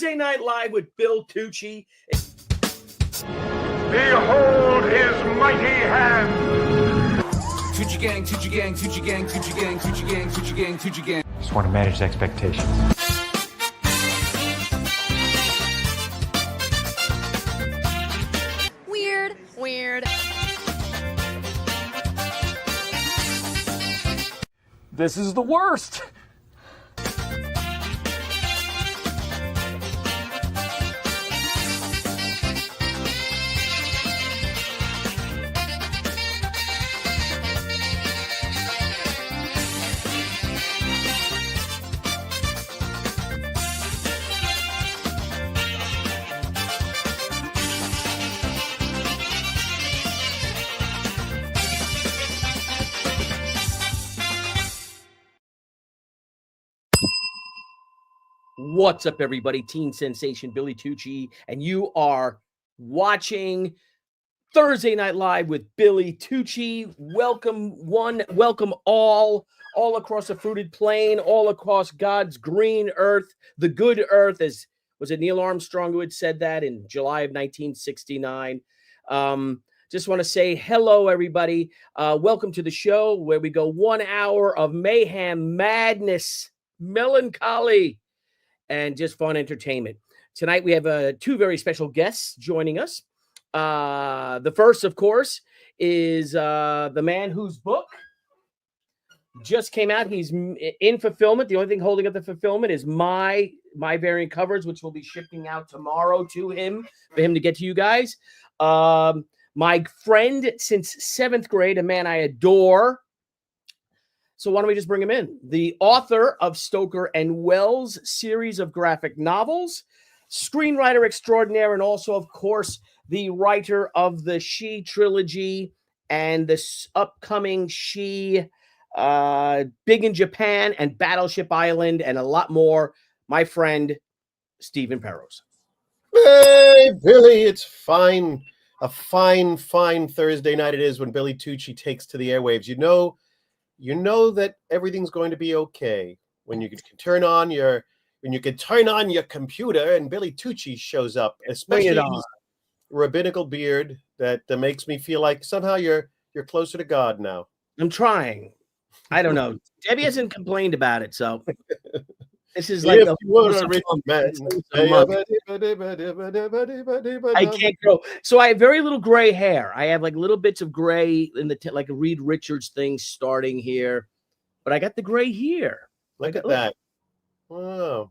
Thursday Night Live with Bill Tucci. Behold his mighty hand. Tucci gang, Tucci gang, Tucci gang, Tucci gang, Tucci gang, Tucci gang, Tucci gang. Just want to manage expectations. Weird. This is the worst. What's up, everybody? Teen sensation Billy Tucci, and you are watching Thursday Night Live with Billy Tucci. Welcome all across the fruited plain, all across God's green earth, the good earth, as was it Neil Armstrong who had said that in July of 1969. Just want to say hello, everybody. Welcome to the show where we go 1 hour of mayhem, madness, melancholy, and just fun entertainment. Tonight, we have two very special guests joining us. The first, of course, is the man whose book just came out. He's in fulfillment. The only thing holding up the fulfillment is my variant covers, which will be shipping out tomorrow to him for him to get to you guys. My friend since 7th grade, a man I adore. So why don't we just bring him in? The author of Stoker and Wells series of graphic novels, screenwriter extraordinaire, and also, of course, the writer of the Shi trilogy and this upcoming Shi, Big in Japan and Battleship Island, and a lot more. My friend, Stephen Perros. Hey, Billy, it's fine. A fine Thursday night it is when Billy Tucci takes to the airwaves. You know that everything's going to be okay when you can turn on your computer and Billy Tucci shows up, especially his rabbinical beard that makes me feel like somehow you're closer to God now. I'm trying. I don't know. Debbie hasn't complained about it, so this is like I can't grow. So I have very little gray hair. I have like little bits of gray in the like a Reed Richards thing starting here, but I got the gray here. Look at that. Wow.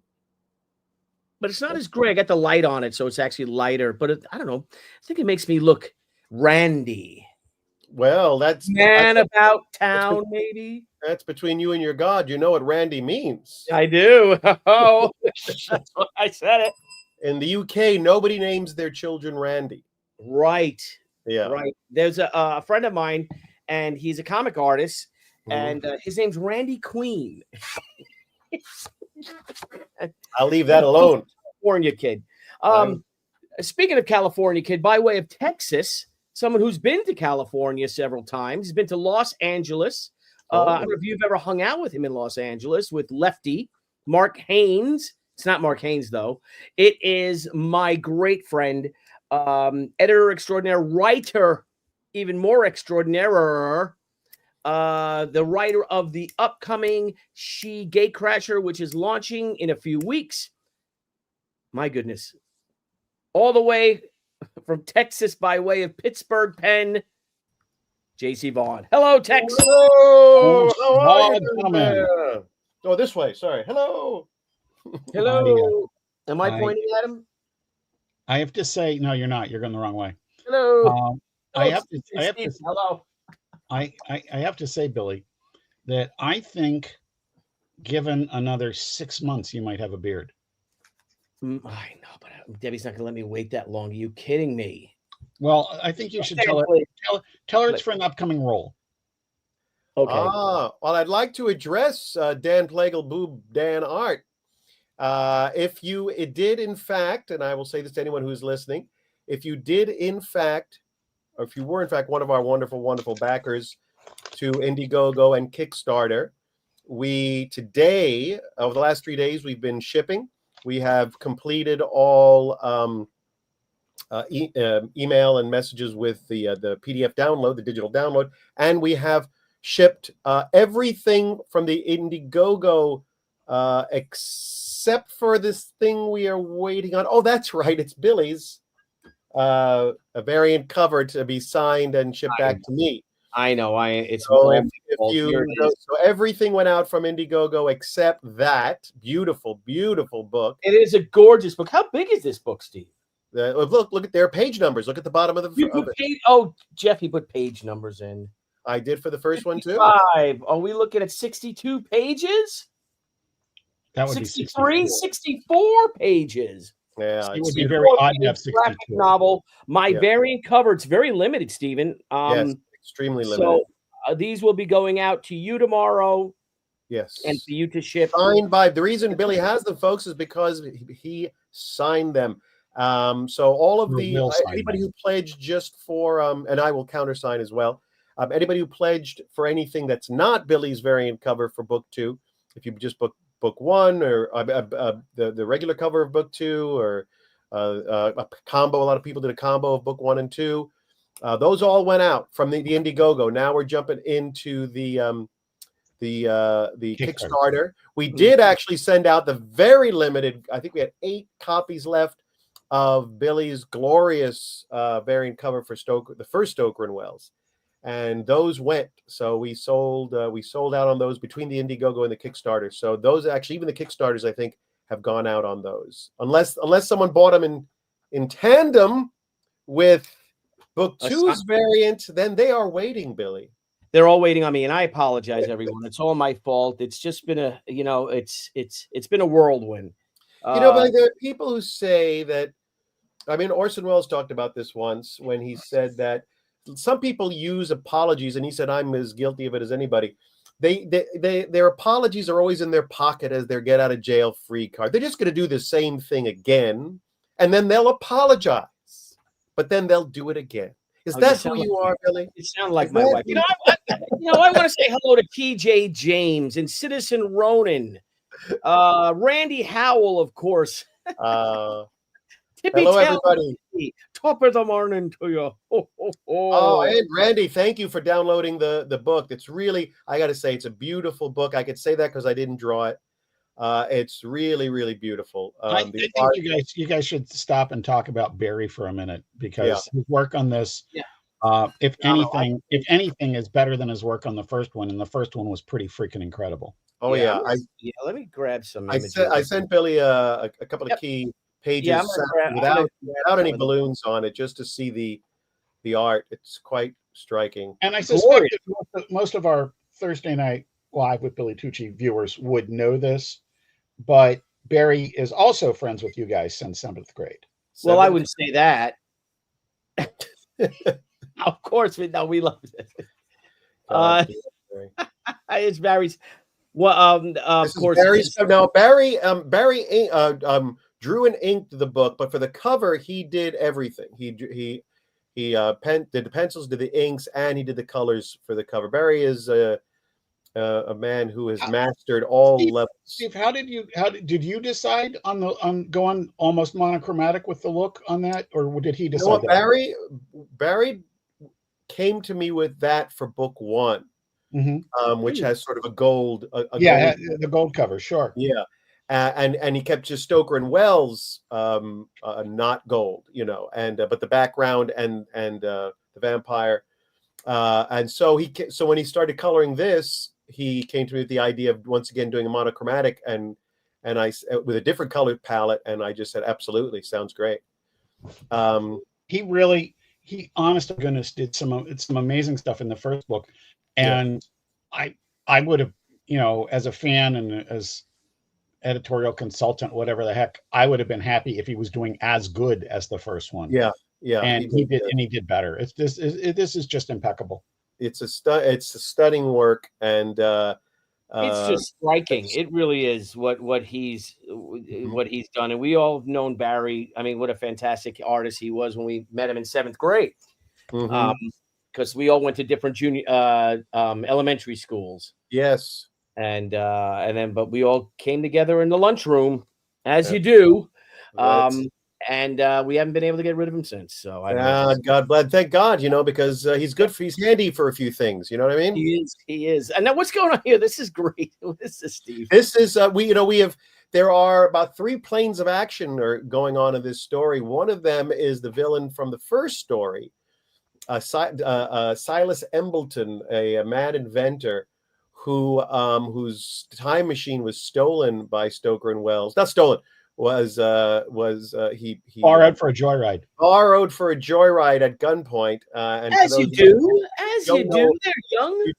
But it's not as gray. I got the light on it, so it's actually lighter. But I don't know. I think it makes me look randy. Well, that's about town, maybe. That's between you and your God. You know what Randy means. I do. Oh, that's why I said it. In the UK, nobody names their children Randy. Right. Yeah. Right. There's a friend of mine, and he's a comic artist, and his name's Randy Queen. I'll leave that alone. California kid. Speaking of California kid, by way of Texas, someone who's been to California several times. He's been to Los Angeles. I don't know if you've ever hung out with him in Los Angeles with Lefty, Mark Haynes. It's not Mark Haynes, though. It is my great friend, editor extraordinaire, writer, even more extraordinaire, the writer of the upcoming Shi Gatecrasher, which is launching in a few weeks. My goodness. All the way from Texas by way of Pittsburgh, Penn, JC Vaughn. Hello, Tex. Hello. How are you? Oh, this way. Sorry. Hello. Hello. Am I pointing at him? I have to say, no, you're not. You're going the wrong way. Hello. I have to. Hello. I have to say, Billy, that I think, given another 6 months, you might have a beard. I know, but Debbie's not going to let me wait that long. Are you kidding me? Well, I think you should tell her it's for an upcoming role. Okay. Well, I'd like to address Dan Plagle Boob Dan Art. If you did, in fact, and I will say this to anyone who's listening, if you did, in fact, or if you were, in fact, one of our wonderful, wonderful backers to Indiegogo and Kickstarter, we today, over the last 3 days, we've been shipping We have completed all email and messages with the PDF download, the digital download, and we have shipped everything from the Indiegogo except for this thing we are waiting on. Oh, that's right, it's Billy's a variant cover to be signed and shipped back to me. I know. It's So all if you go, so everything went out from Indiegogo except that beautiful, beautiful book. It is a gorgeous book. How big is this book, Steve? Look at their page numbers. Look at the bottom of the. Oh, Jeff, you put page numbers in. I did for the first one too. 5. Are we looking at 62 pages? That would 63, be 64 pages. Yeah, it would be very odd to have 62. Novel. My variant cover. It's very limited, Stephen. Yes, extremely limited. So these will be going out to you tomorrow. Yes, and for you to ship. Signed by. The reason Billy has them, folks, is because he signed them. So all of the anybody who pledged just for and I will countersign as well. Anybody who pledged for anything that's not Billy's variant cover for book 2, if you just book 1 or the regular cover of book 2 or a combo, a lot of people did a combo of book 1 and 2. Those all went out from the Indiegogo. Now we're jumping into the Kickstarter. We did actually send out the very limited. I think we had 8 copies left of Billy's glorious variant cover for Stoker, the first Stoker and Wells, and those went. So we sold out on those between the Indiegogo and the Kickstarter. So those actually, even the Kickstarters, I think, have gone out on those, unless someone bought them in tandem with book 2's variant. Then they are waiting, Billy. They're all waiting on me, and I apologize, everyone. It's all my fault. It's just been it's been a whirlwind. Billy, there are people who say that. I mean, Orson Welles talked about this once when he said that some people use apologies, and he said, I'm as guilty of it as anybody. Their apologies are always in their pocket as their get out of jail free card. They're just going to do the same thing again, and then they'll apologize, but then they'll do it again. Is that who you are, Billy? You sound like my wife. I want to say hello to TJ James and Citizen Ronan, Randy Howell, of course. Hello, everybody. Top of the morning to you. Oh, and Randy, thank you for downloading the book. It's really, I got to say, it's a beautiful book. I could say that because I didn't draw it. It's really, really beautiful. I think you guys should stop and talk about Barry for a minute, because his work on this, if anything, is better than his work on the first one, and the first one was pretty freaking incredible. Oh let me grab some. I sent Billy a couple of key pages without any balloons on it, just to see the art. It's quite striking. And I suspect that most of our Thursday Night Live with Billy Tucci viewers would know this, but Barry is also friends with you guys since 7th grade. Well, I wouldn't say that. Of course, we love it. It's Barry's. Well, of course. Barry's. Now, Barry drew and inked the book, but for the cover, he did everything. He did the pencils, did the inks, and he did the colors for the cover. Barry is a man who has mastered all levels. Steve, how did you decide on going almost monochromatic with the look on that, or did he decide? Barry came to me with that for book 1, which has sort of a gold. The gold cover, sure. Yeah. And he kept just Stoker and Wells not gold, and but the background and the vampire, and so when he started coloring this, he came to me with the idea of once again doing a monochromatic and I with a different color palette, and I just said absolutely, sounds great. He honest to goodness did some amazing stuff in the first book, and I would have, as a fan and as editorial consultant, whatever the heck, I would have been happy if he was doing as good as the first one. Yeah. And he did better. This is just impeccable. It's a stunning work, and it's just striking. It really is what he's done, and we all have known Barry. I mean, what a fantastic artist he was when we met him in 7th grade. Because we all went to different junior elementary schools. Yes. But we all came together in the lunchroom as you do. That's- And we haven't been able to get rid of him since. So I don't know. Yeah, God bless. Thank God, because he's handy for a few things. You know what I mean? He is. And now what's going on here? This is great. What is this, Steve? This is there are about 3 planes of action are going on in this story. One of them is the villain from the first story, Silas Embleton, a mad inventor whose time machine was stolen by Stoker and Wells. Not stolen. Was he Borrowed for a joyride. Borrowed for a joyride at gunpoint. And As you do. They're young.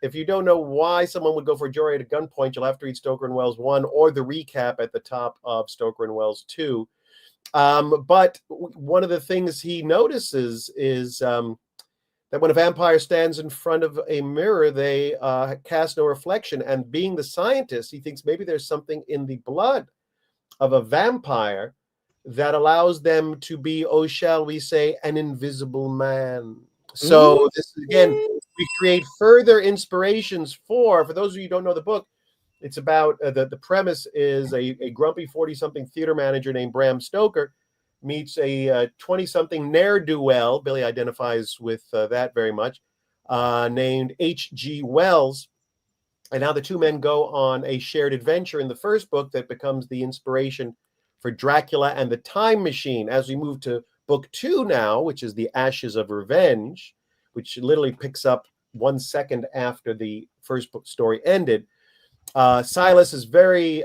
If you don't know why someone would go for a joyride at gunpoint, you'll have to read Stoker and Wells 1 or the recap at the top of Stoker and Wells 2. But one of the things he notices is that when a vampire stands in front of a mirror, they cast no reflection. And being the scientist, he thinks maybe there's something in the blood of a vampire that allows them to be, shall we say, an invisible man. So this again, we create further inspirations for those of you who don't know the book. It's about the premise is a grumpy 40-something theater manager named Bram Stoker meets a 20-something ne'er-do-well. Billy identifies with that very much, named H.G. Wells. And now the two men go on a shared adventure in the first book that becomes the inspiration for Dracula and the Time Machine. As we move to book 2 now, which is The Ashes of Revenge, which literally picks up 1 second after the first book story ended. Silas is very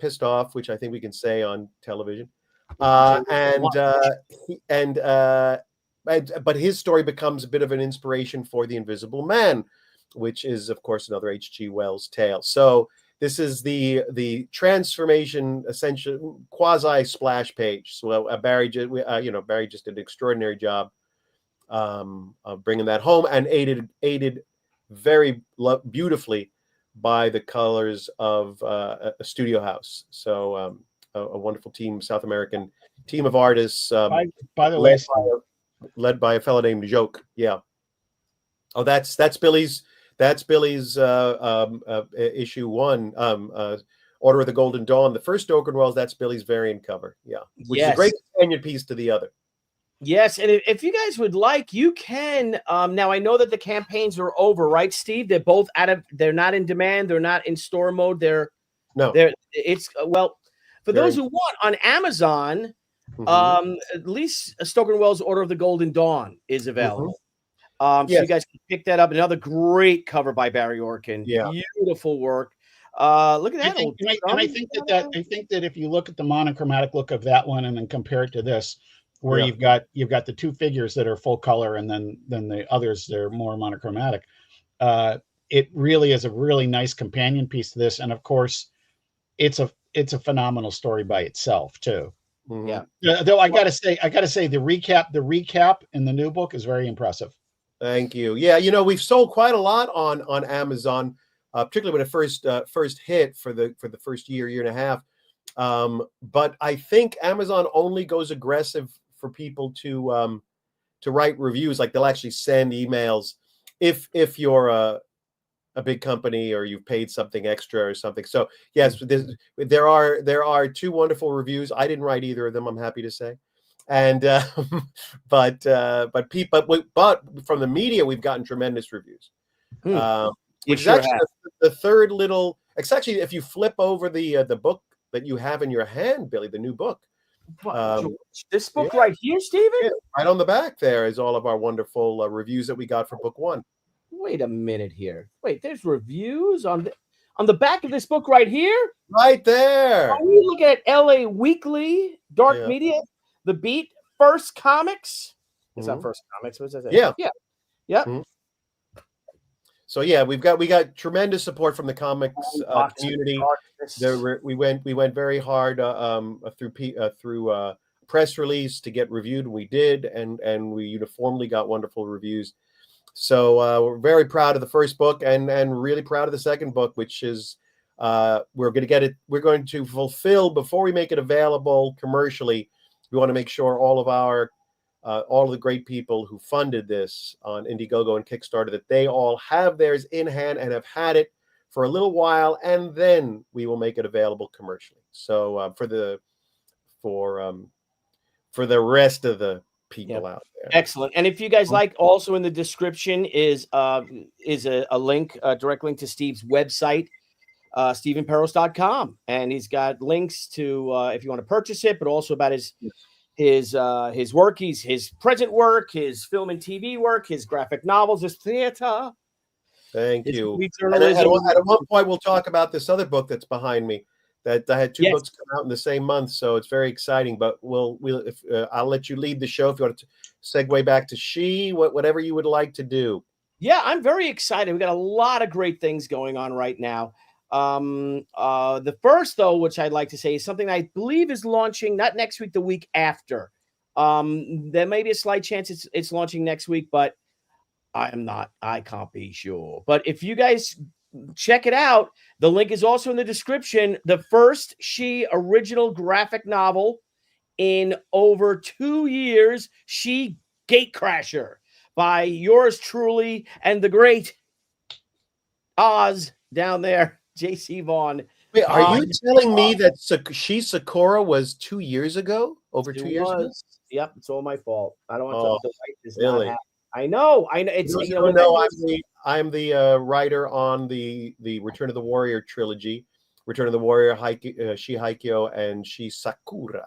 pissed off, which I think we can say on television. But his story becomes a bit of an inspiration for The Invisible Man, which is, of course, another H.G. Wells tale. So this is the transformation, essentially quasi splash page. So Barry just did an extraordinary job of bringing that home, and aided very beautifully by the colors of a studio house. So a wonderful team, South American team of artists. By the way, led by a fellow named Joke. Yeah. Oh, that's Billy's. That's Billy's issue 1, Order of the Golden Dawn. The first Stoker Wells, that's Billy's variant cover. Yeah, which is a great companion piece to the other. Yes, and if you guys would like, you can. Now I know that the campaigns are over, right, Steve? They're both they're not in demand. They're not in store mode. It's for those who want on Amazon. At least Stoker Wells' Order of the Golden Dawn is available. So you guys can pick that up. Another great cover by Barry Orkin. Yeah, beautiful work. Look at that. I think that if you look at the monochromatic look of that one and then compare it to this, where you've got the 2 figures that are full color and then the others they're more monochromatic. It really is a really nice companion piece to this, and of course, it's a phenomenal story by itself too. Yeah. Though I gotta say the recap in the new book is very impressive. Thank you. Yeah, we've sold quite a lot on Amazon, particularly when it first hit for the first year and a half. But I think Amazon only goes aggressive for people to write reviews. Like they'll actually send emails if you're a big company or you've paid something extra or something. So yes, there are 2 wonderful reviews. I didn't write either of them, I'm happy to say. And but from the media we've gotten tremendous reviews, which is actually the third little. It's actually, if you flip over the book that you have in your hand, Billy, the new book, this book right here, Stephen, right on the back there is all of our wonderful reviews that we got for book 1. Wait a minute here. Wait, there's reviews on the back of this book right here, right there. Are you looking at LA Weekly, Dark Media? The Beat, First Comics. Is that First Comics? What's that? Yeah. Mm-hmm. So we got tremendous support from the comics community. We went very hard through press release to get reviewed, and we did, and we uniformly got wonderful reviews. So we're very proud of the first book, and really proud of the second book, which is we're going to fulfill before we make it available commercially. We want to make sure all of the great people who funded this on Indiegogo and Kickstarter, that they all have theirs in hand and have had it for a little while, and then we will make it available commercially. So for the rest of the people out there. Excellent. And if you guys like, also in the description is a link, a direct link to Steve's website, StephenPeros.com, and he's got links to if you want to purchase it, but also about his work, his present work, his film and TV work, his graphic novels, his theater. Thank you. And at one point, we'll talk about this other book that's behind me. That I had two books come out in the same month, so it's very exciting. But I'll let you lead the show if you want to segue back to Shi, whatever you would like to do. Yeah, I'm very excited. We got a lot of great things going on right now. The first, though, which I'd like to say, is something I believe is launching not next week, the week after. There may be a slight chance it's launching next week, but I can't be sure. But if you guys check it out, the link is also in the description. The first Shi original graphic novel in over 2 years, Shi Gatecrasher, by yours truly and the great Oz down there, J.C. Vaughn. Wait, are you telling me that Shi Sakura was 2 years ago? Over 2 years ago? Yep, it's all my fault. I don't want to write this. Really? I know. It's I'm the writer on the Return of the Warrior trilogy, Return of the Warrior, Shi Haikyo, and Shi Sakura.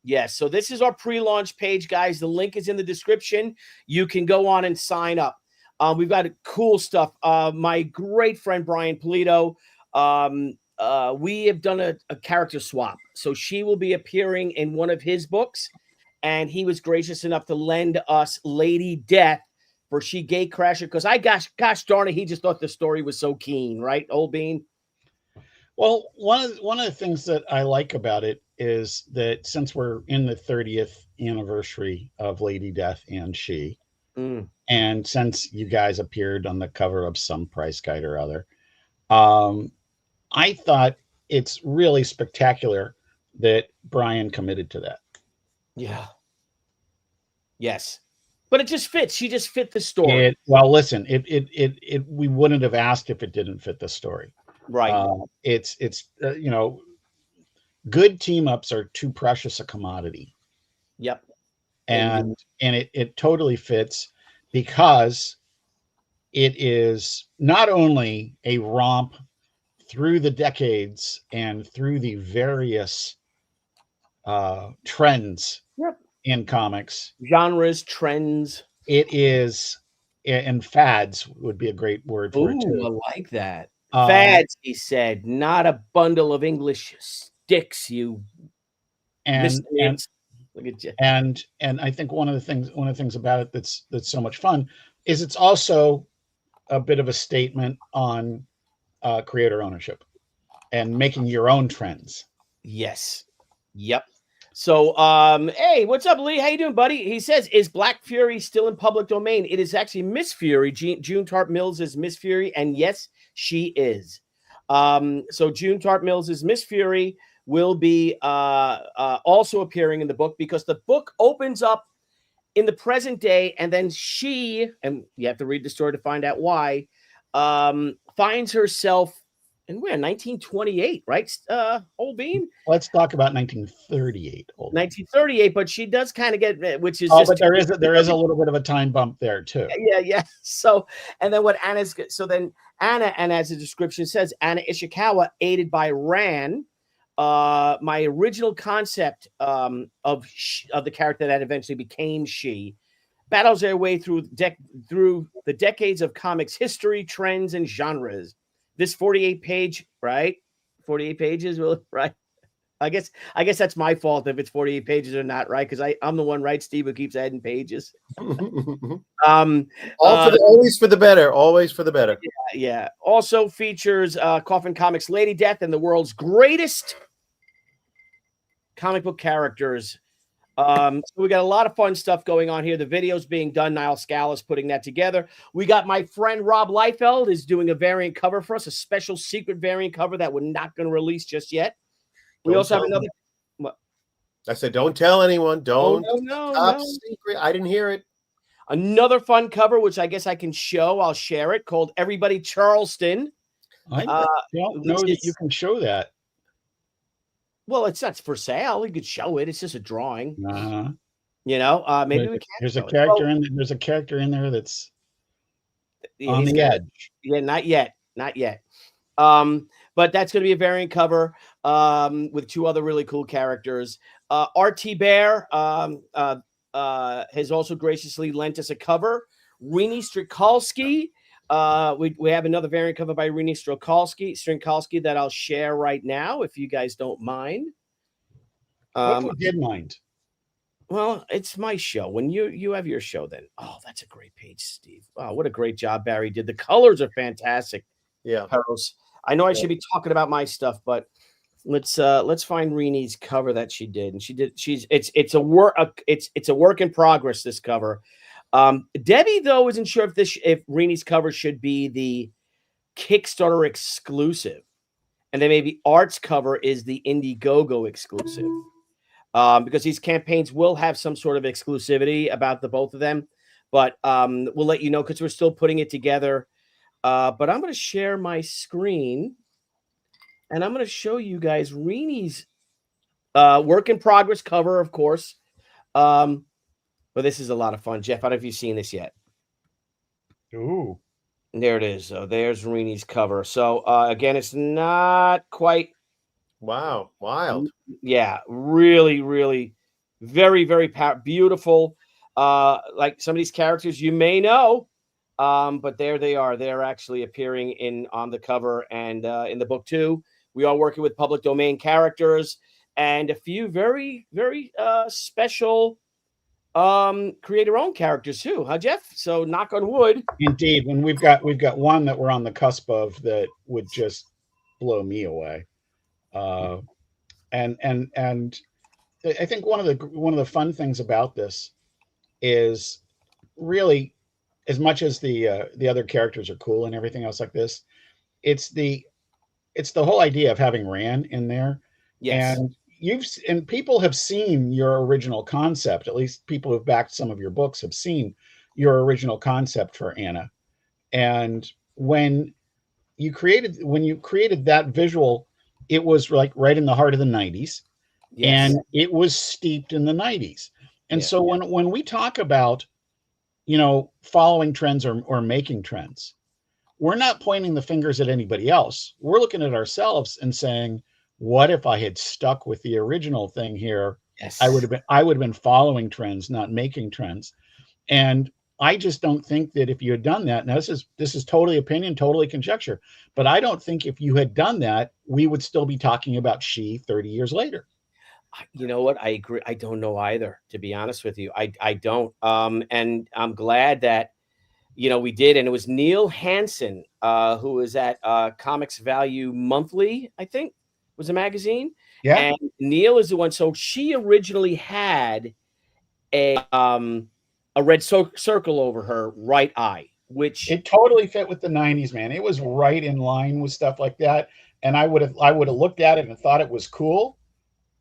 Yes. So this is our pre-launch page, guys. The link is in the description. You can go on and sign up. We've got cool stuff. My great friend Brian Polito. We have done a character swap. So she will be appearing in one of his books, and he was gracious enough to lend us Lady Death for Shi Gatecrasher, because gosh darn it, he just thought the story was so keen, right, Old Bean? Well, one of the things that I like about it is that since we're in the 30th anniversary of Lady Death and Shi, and since you guys appeared on the cover of some price guide or other, I thought it's really spectacular that Brian committed to that. Yeah. Yes. But it just fits. She just fit the story. Well, listen, we wouldn't have asked if it didn't fit the story. Right. It's good team ups are too precious a commodity. Yep. And it totally fits, because it is not only a romp through the decades and through the various trends in comics, genres, trends. It is, and fads would be a great word for it too. I like that. Fads, he said, not a bundle of English sticks. You look at you. And I think one of the things about it that's so much fun is it's also a bit of a statement on creator ownership and making your own trends. Yes. Yep. So, hey, what's up, Lee? How you doing, buddy? He says, is Black Fury still in public domain? It is actually Miss Fury. June Tarp Mills is Miss Fury, and yes, she is. So June Tarp Mills is Miss Fury will be also appearing in the book, because the book opens up in the present day, and then she, and you have to read the story to find out why, finds herself in where? 1928, right? Old Bean? Let's talk about 1938. 1938, but she does kind of get, which is but there is a little bit of a time bump there too. Yeah. So, and then what Anna, and as the description says, Anna Ishikawa, aided by Ran, my original concept of the character that eventually became Shi, battles their way through the decades of comics history, trends, and genres. This 48-page, right? 48 pages, right? I guess that's my fault if it's 48 pages or not, right? Because I'm the one, right, Steve, who keeps adding pages. Always for the better. Always for the better. Yeah. Also features Coffin Comics Lady Death and the world's greatest comic book characters. So we got a lot of fun stuff going on here. The video's being done. Nile Scala is putting that together. We got my friend Rob Liefeld is doing a variant cover for us, a special secret variant cover that we're not going to release just yet. We also have another. What? I said, don't tell anyone. Don't. No. Top secret. I didn't hear it. Another fun cover, which I guess I can show. I'll share it, called Everybody Charleston. I don't know which that you is- can show that. Well, it's not for sale. You could show it. It's just a drawing. Uh-huh. You know, maybe we can. There's a show it. character in there's a character in there that's Yeah, on he's the got- edge. Yeah, not yet. Not yet. But that's going to be a variant cover with two other really cool characters. RT Bear has also graciously lent us a cover. Rini Strikalski. We have another variant cover by Rini Strikalski that I'll share right now if you guys don't mind. What if we did mind? Well, it's my show. When you have your show, then that's a great page, Steve. Wow, what a great job Barry did. The colors are fantastic. Yeah. Perros. I know I should be talking about my stuff, but let's find Rini's cover that she did, and it's a work in progress. This cover. Debbie though isn't sure if Rini's cover should be the Kickstarter exclusive, and then maybe Art's cover is the Indiegogo exclusive. Because these campaigns will have some sort of exclusivity about the both of them, but we'll let you know because we're still putting it together. But I'm going to share my screen, and I'm going to show you guys Rini's work in progress cover, of course. But this is a lot of fun, Jeff. I don't know if you've seen this yet. Ooh. There it is. So there's Rini's cover. So again, it's not quite. Wow. Wild. Yeah, really, really, very, very beautiful. Like some of these characters you may know, but there they are. They're actually appearing on the cover and in the book too. We are working with public domain characters and a few very, very special creator-owned characters too, huh, Jeff? So knock on wood. Indeed, when we've got one that we're on the cusp of that would just blow me away. And I think one of the fun things about this is really, as much as the other characters are cool and everything else like this, it's the whole idea of having Ran in there. Yes. And people have seen your original concept. At least people who've backed some of your books have seen your original concept for Anna. And when you created that visual, it was like right in the heart of the 90s. Yes. And it was steeped in the 90s. And Yeah. so when we talk about, following trends or making trends, we're not pointing the fingers at anybody else. We're looking at ourselves and saying, what if I had stuck with the original thing here? Yes. I would have been following trends, not making trends. And I just don't think that if you had done that, now this is totally opinion, totally conjecture, but I don't think if you had done that, we would still be talking about Shi 30 years later. You know what? I agree. I don't know either, to be honest with you. I don't. And I'm glad that, we did. And it was Neil Hansen, who was at Comics Value Monthly, I think was a magazine. Yeah. And Neil is the one. So she originally had a red circle over her right eye, which it totally fit with the 90s, man. It was right in line with stuff like that. And I would have looked at it and thought it was cool.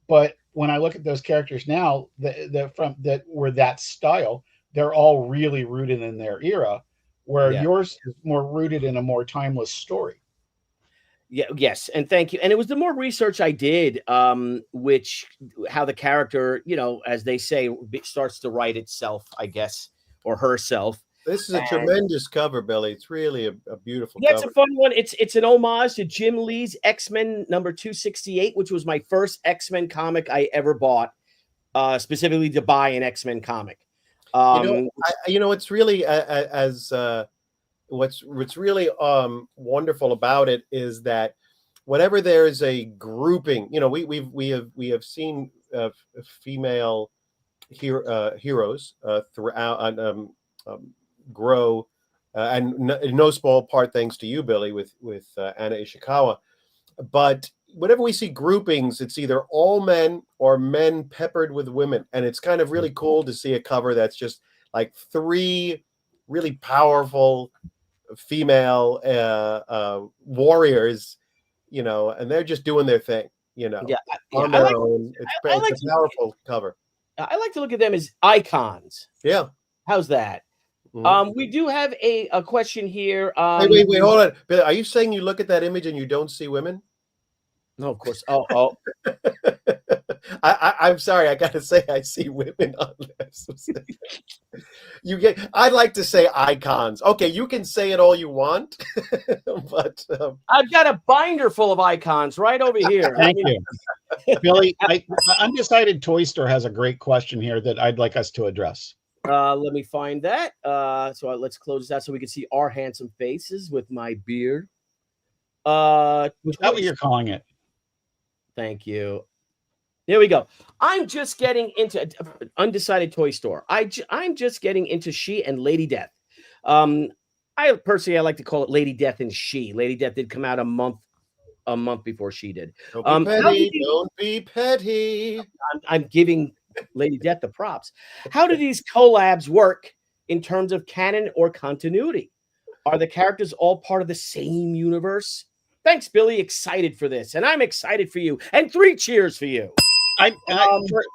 But when I look at those characters now that were that style, they're all really rooted in their era, where yours is more rooted in a more timeless story. Yeah. Yes. And thank you. And it was the more research I did, which how the character, as they say, starts to write itself, I guess, or herself. This is a tremendous cover, Billy. It's really a beautiful cover. It's a fun one. It's an homage to Jim Lee's X-Men number 268, which was my first X-Men comic I ever bought, specifically to buy an X-Men comic. It's really what's really wonderful about it is that whenever there is a grouping, we have seen female heroes throughout grow, and in no small part thanks to you, Billy, with Anna Ishikawa. But whenever we see groupings, it's either all men or men peppered with women, and it's kind of really cool to see a cover that's just like three really powerful female warriors, and they're just doing their thing, on their own. It's a powerful cover. I like to look at them as icons. Yeah. How's that? We do have a question here. Wait, hold on. Bill, are you saying you look at that image and you don't see women? No, of course. Oh. I'm sorry. I gotta say, I see women on this. I'd like to say icons. Okay, you can say it all you want, but I've got a binder full of icons right over here. Thank you, Billy. Undecided Toy Store has a great question here that I'd like us to address. Let me find that. Let's close this out so we can see our handsome faces with my beard. Is that what you're calling it? Thank you. There we go. I'm just getting into Undecided Toy Store. I'm just getting into Shi and Lady Death. I like to call it Lady Death and Shi. Lady Death did come out a month before Shi did. don't be petty. Don't be petty. I'm giving Lady Death the props. How do these collabs work in terms of canon or continuity? Are the characters all part of the same universe? Thanks, Billy. Excited for this, and I'm excited for you. And 3 cheers for you.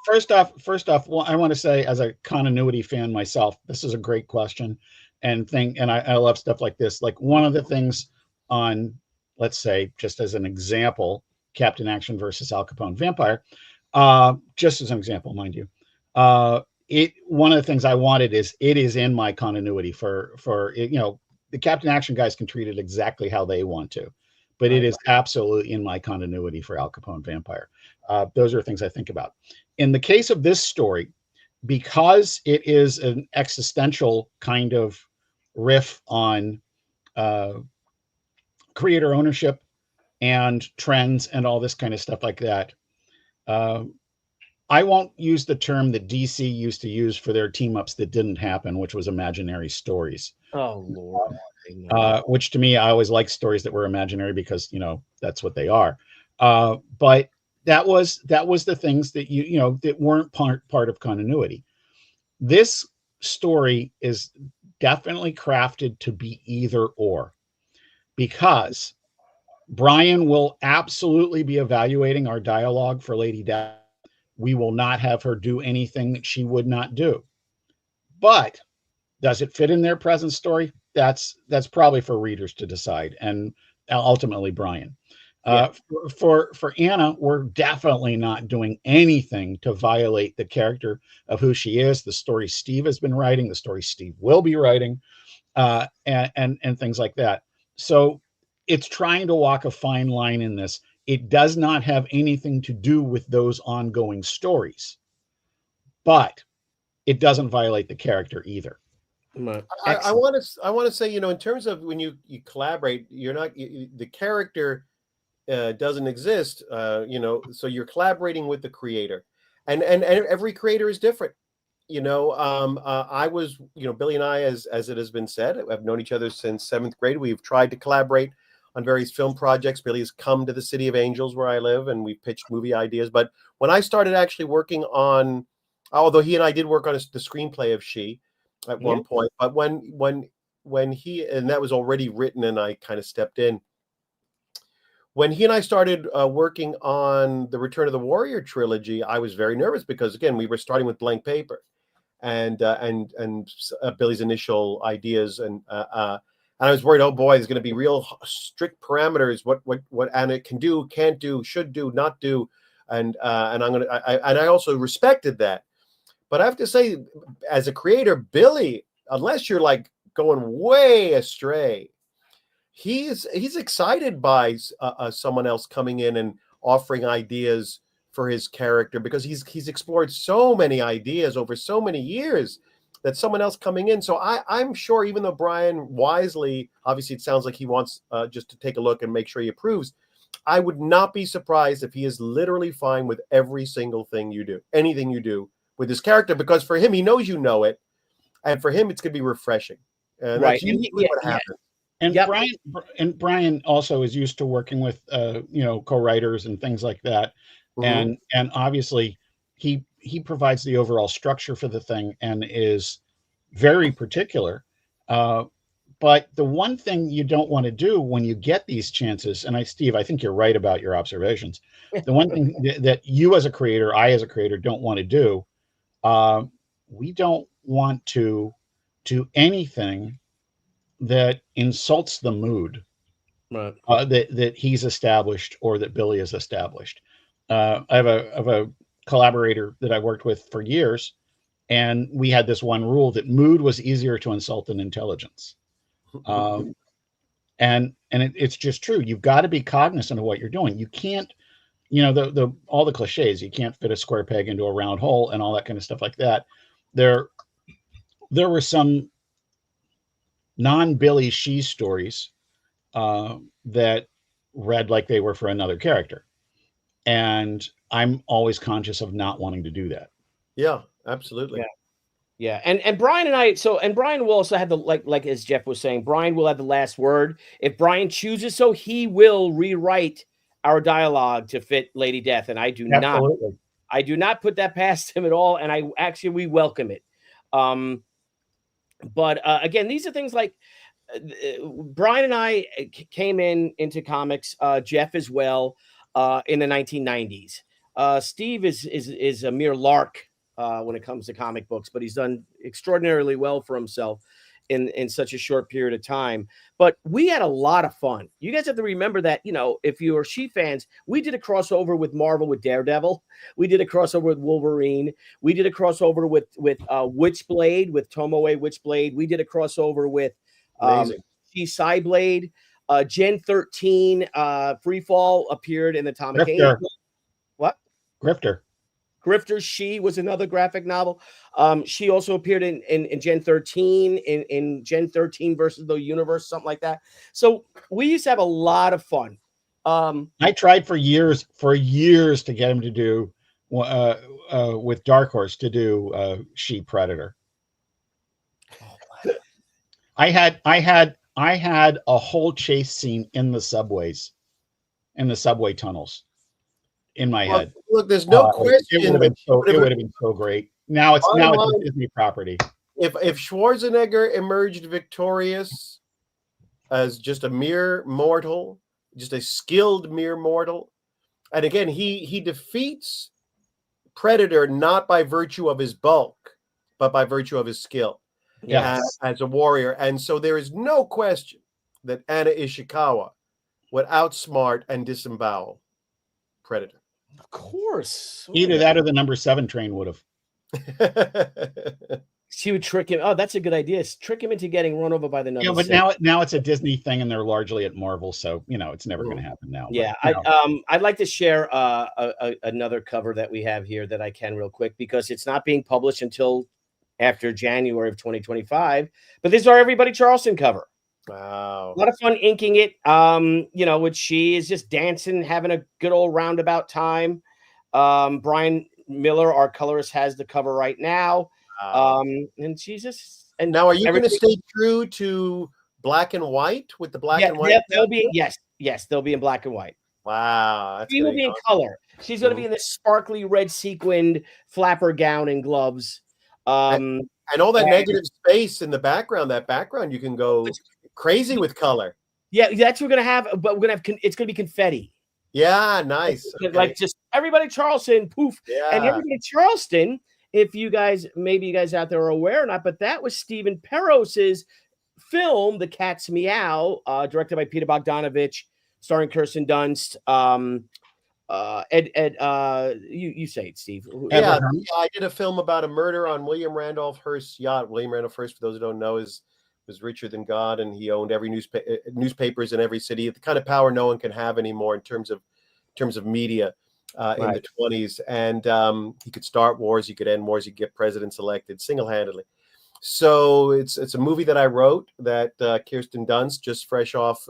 First off, well, I want to say, as a continuity fan myself, this is a great question and I love stuff like this. Like, one of the things on, let's say, just as an example, Captain Action versus Al Capone Vampire, just as an example, mind you, one of the things I wanted is it is in my continuity for the Captain Action guys can treat it exactly how they want to, but it is absolutely in my continuity for Al Capone Vampire. Those are things I think about. In the case of this story, because it is an existential kind of riff on creator ownership and trends and all this kind of stuff like that, I won't use the term that DC used to use for their team ups that didn't happen, which was imaginary stories. Oh, Lord. Which, to me, I always liked stories that were imaginary because, that's what they are. But that was the things that that weren't part of continuity. This story is definitely crafted to be either or, because Brian will absolutely be evaluating our dialogue for Lady Death. We will not have her do anything that she would not do. But does it fit in their present story? That's probably for readers to decide, and ultimately Brian. For Anna, we're definitely not doing anything to violate the character of who she is, the story Steve has been writing, the story Steve will be writing, and things like that. So it's trying to walk a fine line in this. It does not have anything to do with those ongoing stories, but it doesn't violate the character either. I want to say, in terms of when you collaborate, the character doesn't exist, so you're collaborating with the creator, and every creator is different. I was, Billy and I, as it has been said, have known each other since 7th grade. We've tried to collaborate on various film projects. Billy has come to the City of Angels where I live, and we've pitched movie ideas. But when I started actually working on, although he and I did work on the screenplay of Shi at one point, but when he, and that was already written and I kind of stepped in. When he and I started working on the Return of the Warrior trilogy, I was very nervous because, again, we were starting with blank paper, and Billy's initial ideas, and I was worried, oh boy, there's going to be real strict parameters, what Anna can do, can't do, should do, not do, and I also respected that. But I have to say, as a creator, Billy, unless you're like going way astray, he's excited by someone else coming in and offering ideas for his character, because he's explored so many ideas over so many years that someone else coming in. So I'm sure, even though Brian wisely, obviously it sounds like he wants just to take a look and make sure he approves, I would not be surprised if he is literally fine with every single thing you do, anything you do with his character, because for him, he knows you know it, and for him, it's going to be refreshing. And right. That's usually what happens. And Brian also is used to working with co-writers and things like that, and obviously he provides the overall structure for the thing and is very particular. But the one thing you don't want to do when you get these chances, and Steve, I think you're right about your observations. The one thing that you as a creator, I as a creator, don't want to do, we don't want to to anything that insults the mood Right. that he's established or that Billy has established. I have a collaborator that I worked with for years, and we had this one rule that mood was easier to insult than intelligence. And it's just true. You've got to be cognizant of what you're doing. You can't, the all the cliches. You can't fit a square peg into a round hole and all that kind of stuff like that. There were some non-Billy Shi stories that read like they were for another character, and I'm always conscious of not wanting to do that. Yeah, absolutely. Yeah, and Brian and I, and Brian will also have the, like as Jeff was saying, Brian will have the last word. If Brian chooses so, he will rewrite our dialogue to fit Lady Death, and I do not put that past him at all, and we welcome it. But again, these are things like Brian and I came into comics, Jeff as well, in the 1990s. Steve is a mere lark when it comes to comic books, but he's done extraordinarily well for himself in such a short period of time. But we had a lot of fun. You guys have to remember that, if you are Shi fans, we did a crossover with Marvel with Daredevil. We did a crossover with Wolverine. We did a crossover with Witchblade, with Tomoe Witchblade. We did a crossover with Shi Psyblade. Gen 13 Freefall appeared in the Atomic Age. What? Grifter Shi was another graphic novel. She also appeared in Gen 13, in Gen 13 versus the Universe, something like that. So we used to have a lot of fun. I tried for years to get him to do with Dark Horse to do Shi Predator. I had a whole chase scene in the subway tunnels in my head. Look, there's no question. It would have been so great. Now it's a Disney property. If Schwarzenegger emerged victorious as just a mere mortal, just a skilled mere mortal, and again he defeats Predator not by virtue of his bulk, but by virtue of his skill as a warrior. And so there is no question that Anna Ishikawa would outsmart and disembowel Predator. Of course. Either that or the number 7 train would have. She would trick him. Oh, that's a good idea. Trick him into getting run over by the number 7. But now it's a Disney thing, and they're largely at Marvel, so it's never going to happen now. Yeah, but, I'd like to share another cover that we have here that I can real quick, because it's not being published until after January of 2025. But this is our Everybody Charleston cover. Wow. A lot of fun inking it. Which she is just dancing, having a good old roundabout time. Brian Miller, our colorist, has the cover right now. And she's just. And now, are you going to stay true to black and white with the black and white? They'll be they'll be in black and white. Wow. She will be in color. She's going to be in this sparkly red sequined flapper gown and gloves. And all that negative space in the background, you can go crazy with color. Yeah, that's what we're gonna have, but it's gonna be confetti. Yeah, nice. Okay. Like just Everybody Charleston, poof. Yeah. And Everybody Charleston, if you guys out there are aware or not, but that was Stephen Peros's film, The Cat's Meow, directed by Peter Bogdanovich, starring Kirsten Dunst. You say it, Steve. Yeah, I did a film about a murder on William Randolph Hearst's yacht. William Randolph Hearst, for those who don't know, was richer than God, and he owned every newspapers in every city. The kind of power no one can have anymore in terms of media in the 20s. And he could start wars, he could end wars, he could get presidents elected single-handedly. So it's a movie that I wrote that Kirsten Dunst, just fresh off,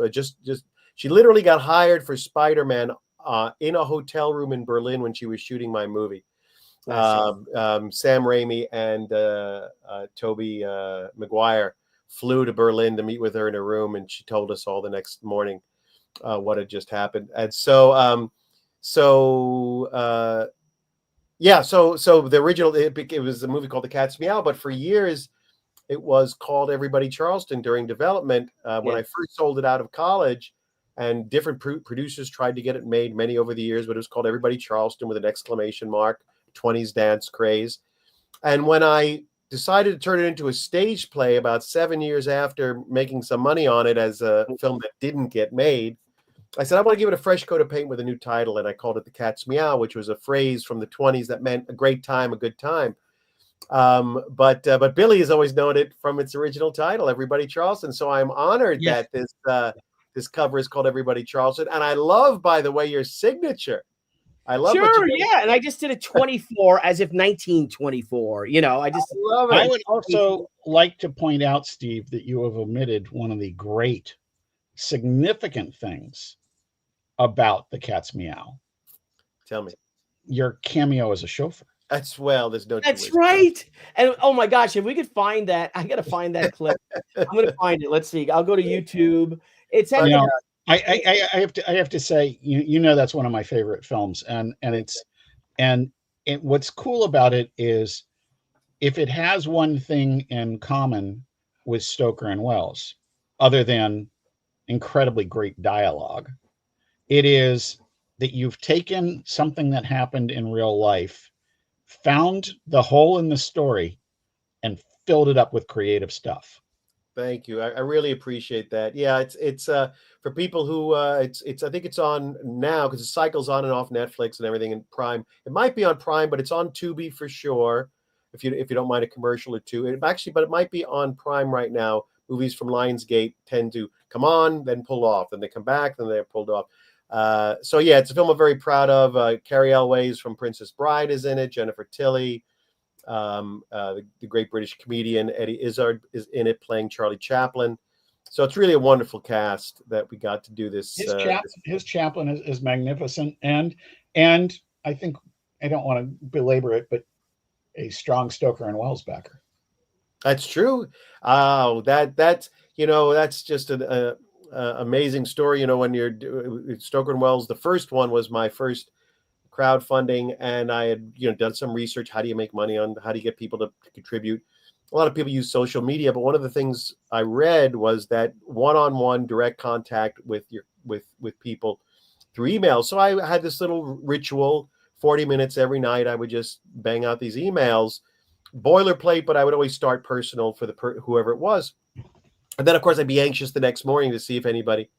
she literally got hired for Spider-Man in a hotel room in Berlin when she was shooting my movie. Sam Raimi and Tobey Maguire flew to Berlin to meet with her in a room, and she told us all the next morning what had just happened. And so the original, it was a movie called The Cat's Meow, but for years it was called Everybody Charleston during development. When I first sold it out of college, and different producers tried to get it made, many over the years, but it was called Everybody Charleston with an exclamation mark, 20s dance craze. And when I decided to turn it into a stage play about 7 years after making some money on it as a film that didn't get made. I said, I want to give it a fresh coat of paint with a new title, and I called it The Cat's Meow, which was a phrase from the 1920s that meant a great time, a good time. But Billy has always known it from its original title, Everybody Charleston. So I'm honored that this cover is called Everybody Charleston, and I love, by the way, your signature. I love Sure, yeah, and I just did a 24 as if 1924. You know, I love it. I would also like to point out, Steve, that you have omitted one of the great, significant things about The Cat's Meow. Tell me. Your cameo as a chauffeur. There's no. That's right. And oh my gosh, if we could find that, I gotta find that clip. I'm gonna find it. Let's see. I'll go to YouTube. It's at I have to say, you know, that's one of my favorite films, and what's cool about it is, if it has one thing in common with Stoker and Wells, other than incredibly great dialogue, it is that you've taken something that happened in real life, found the hole in the story, and filled it up with creative stuff. Thank you. I really appreciate that. Yeah, it's for people who I think it's on now, because it cycles on and off Netflix and everything, and Prime. It might be on Prime, but it's on Tubi for sure. If you don't mind a commercial or two, but it might be on Prime right now. Movies from Lionsgate tend to come on, then pull off, then they come back, then they're pulled off. So yeah, it's a film I'm very proud of. Carrie Elways from Princess Bride is in it. Jennifer Tilly, the great British comedian Eddie Izzard is in it, playing Charlie Chaplin. So it's really a wonderful cast that we got to do this. His Chaplin is magnificent, and I think, I don't want to belabor it, but a strong Stoker and Wells backer. That's true. Oh, that's just an amazing story. You know, when you're Stoker and Wells, the first one was my first crowdfunding, and I had done some research. How do you make money how do you get people to contribute? A lot of people use social media, but one of the things I read was that one-on-one direct contact with people through email. So I had this little ritual, 40 minutes every night. I would just bang out these emails, boilerplate, but I would always start personal for whoever it was. And then of course I'd be anxious the next morning to see if anybody,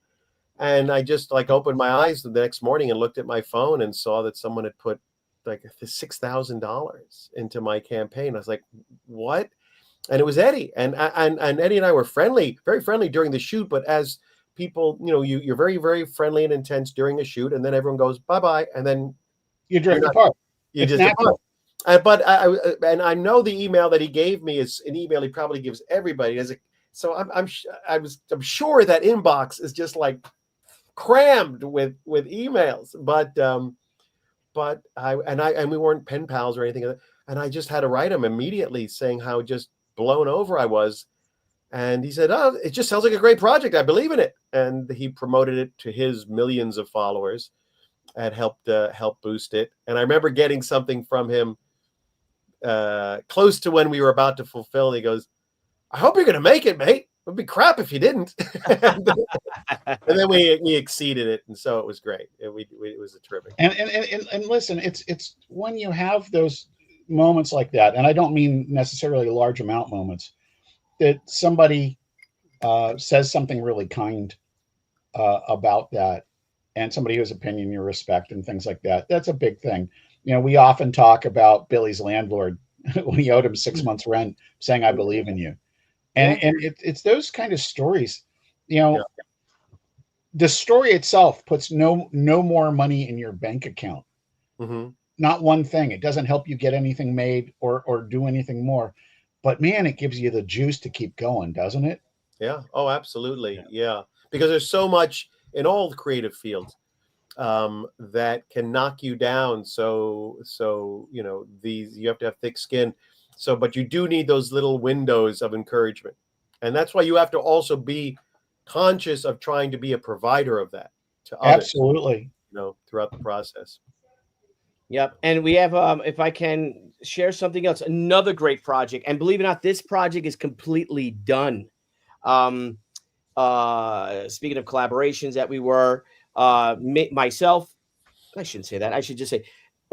and I just opened my eyes the next morning and looked at my phone and saw that someone had put $6,000 into my campaign. I was like, what? And it was Eddie, and Eddie and I were friendly, very friendly during the shoot. But as people, you're very, very friendly and intense during a shoot, and then everyone goes bye-bye, and then you drift apart. You just depart. But I know the email that he gave me is an email he probably gives everybody. So I'm sure that inbox is just crammed with emails. But we weren't pen pals or anything, and I just had to write him immediately saying how just blown over I was. And he said, "Oh, it just sounds like a great project. I believe in it." And he promoted it to his millions of followers and helped boost it. And I remember getting something from him close to when we were about to fulfill. He goes, "I hope you're going to make it, mate. It'd be crap if you didn't." And then we exceeded it, and so it was great. It was a terrific. And listen, it's when you have those moments like that, and I don't mean necessarily large amount moments, that somebody says something really kind about that, and somebody whose opinion you respect and things like that. That's a big thing. We often talk about Billy's landlord when he owed him 6 months rent, saying, "I believe in you." And it's those kind of stories. The story itself puts no more money in your bank account. Mm-hmm. Not one thing. It doesn't help you get anything made or do anything more. But man, it gives you the juice to keep going, doesn't it? Yeah. Oh, absolutely. Yeah. Because there's so much in all the creative fields that can knock you down. So you have to have thick skin. But you do need those little windows of encouragement. And that's why you have to also be conscious of trying to be a provider of that to others. Absolutely. Throughout the process. Yep. And we have, if I can share something else, another great project. And believe it or not, this project is completely done. Speaking of collaborations that we were, myself, I shouldn't say that. I should just say